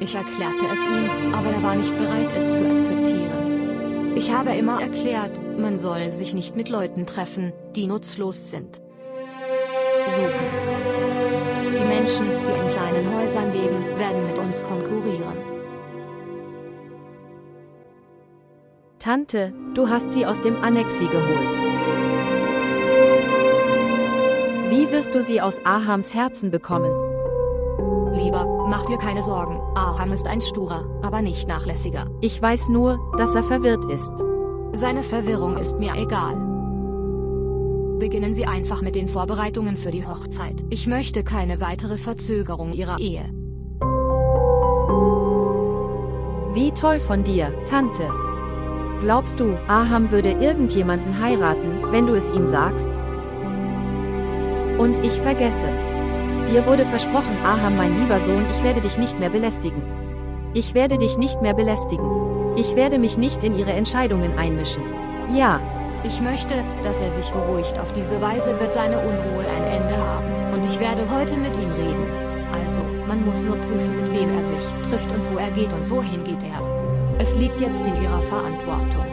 Ich erklärte es ihm, aber er war nicht bereit, es zu akzeptieren. Ich habe immer erklärt, man soll sich nicht mit Leuten treffen, die nutzlos sind. Suchen. Die Menschen, die in kleinen Häusern leben, werden mit uns konkurrieren. Tante, du hast sie aus dem Annexi geholt. Wie wirst du sie aus Ahams Herzen bekommen? Lieber, mach dir keine Sorgen, Aham ist ein sturer, aber nicht nachlässiger. Ich weiß nur, dass er verwirrt ist. Seine Verwirrung ist mir egal. Beginnen Sie einfach mit den Vorbereitungen für die Hochzeit. Ich möchte keine weitere Verzögerung Ihrer Ehe. Wie toll von dir, Tante. Glaubst du, Aham würde irgendjemanden heiraten, wenn du es ihm sagst? Und ich vergesse. Dir wurde versprochen, Aham, mein lieber Sohn, ich werde dich nicht mehr belästigen. Ich werde dich nicht mehr belästigen. Ich werde mich nicht in ihre Entscheidungen einmischen. Ja, Ich möchte, dass er sich beruhigt. Auf diese Weise wird seine Unruhe ein Ende haben. Und ich werde heute mit ihm reden. Also, man muss nur prüfen, mit wem er sich trifft und wo er geht und wohin geht er. Es liegt jetzt in Ihrer Verantwortung.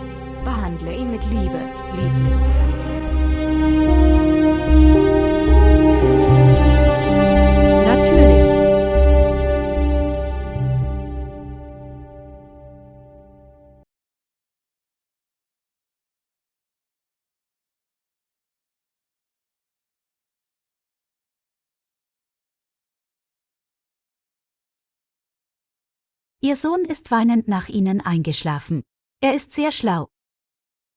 Behandle ihn mit Liebe, Liebling. natürlich. Ihr Sohn ist weinend nach ihnen eingeschlafen. Er ist sehr schlau.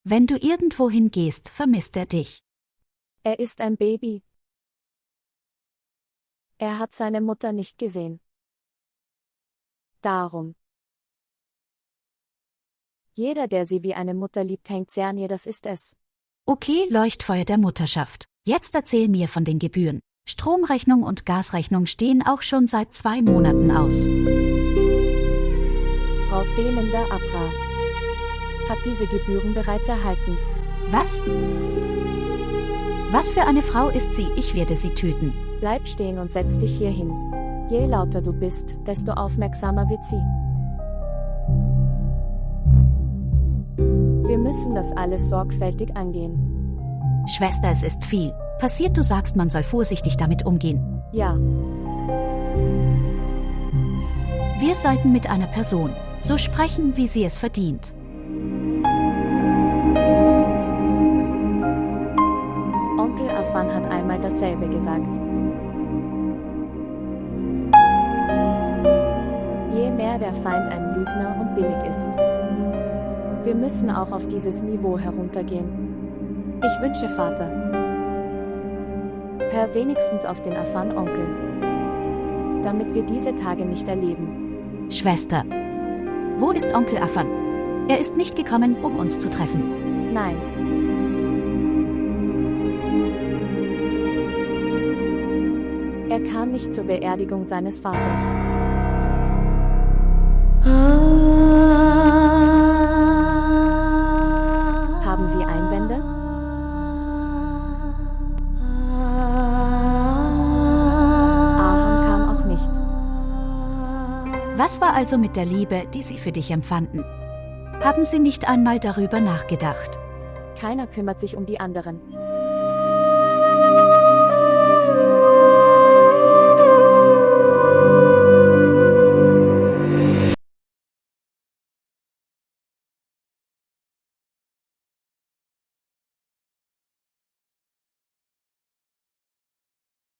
Wenn du irgendwohin gehst, vermisst er dich. Er ist ein Baby. Er hat seine Mutter nicht gesehen. Darum. Jeder, der sie wie eine Mutter liebt, hängt sehr an ihr, das ist es. Okay, Leuchtfeuer der Mutterschaft. Jetzt erzähl mir von den Gebühren. Stromrechnung und Gasrechnung stehen auch schon seit 2 Monaten aus. Frau Femina Abra hat diese Gebühren bereits erhalten. Was? Was für eine Frau ist sie? Ich werde sie töten. Bleib stehen und setz dich hier hin. Je lauter du bist, desto aufmerksamer wird sie. Wir müssen das alles sorgfältig angehen. Schwester, es ist viel. Passiert, du sagst, man soll vorsichtig damit umgehen. Ja, Wir sollten mit einer Person so sprechen, wie sie es verdient. Onkel Afan hat einmal dasselbe gesagt. Je mehr der Feind ein Lügner und billig ist. Wir müssen auch auf dieses Niveau heruntergehen. Ich wünsche Vater. Hör wenigstens auf den Afan-Onkel. Damit wir diese Tage nicht erleben. Schwester, wo ist Onkel Afan? Er ist nicht gekommen, um uns zu treffen. Nein. Er kam nicht zur Beerdigung seines Vaters. Haben Sie Einwände? Aham kam auch nicht. Was war also mit der Liebe, die sie für dich empfanden? Haben sie nicht einmal darüber nachgedacht? Keiner kümmert sich um die anderen.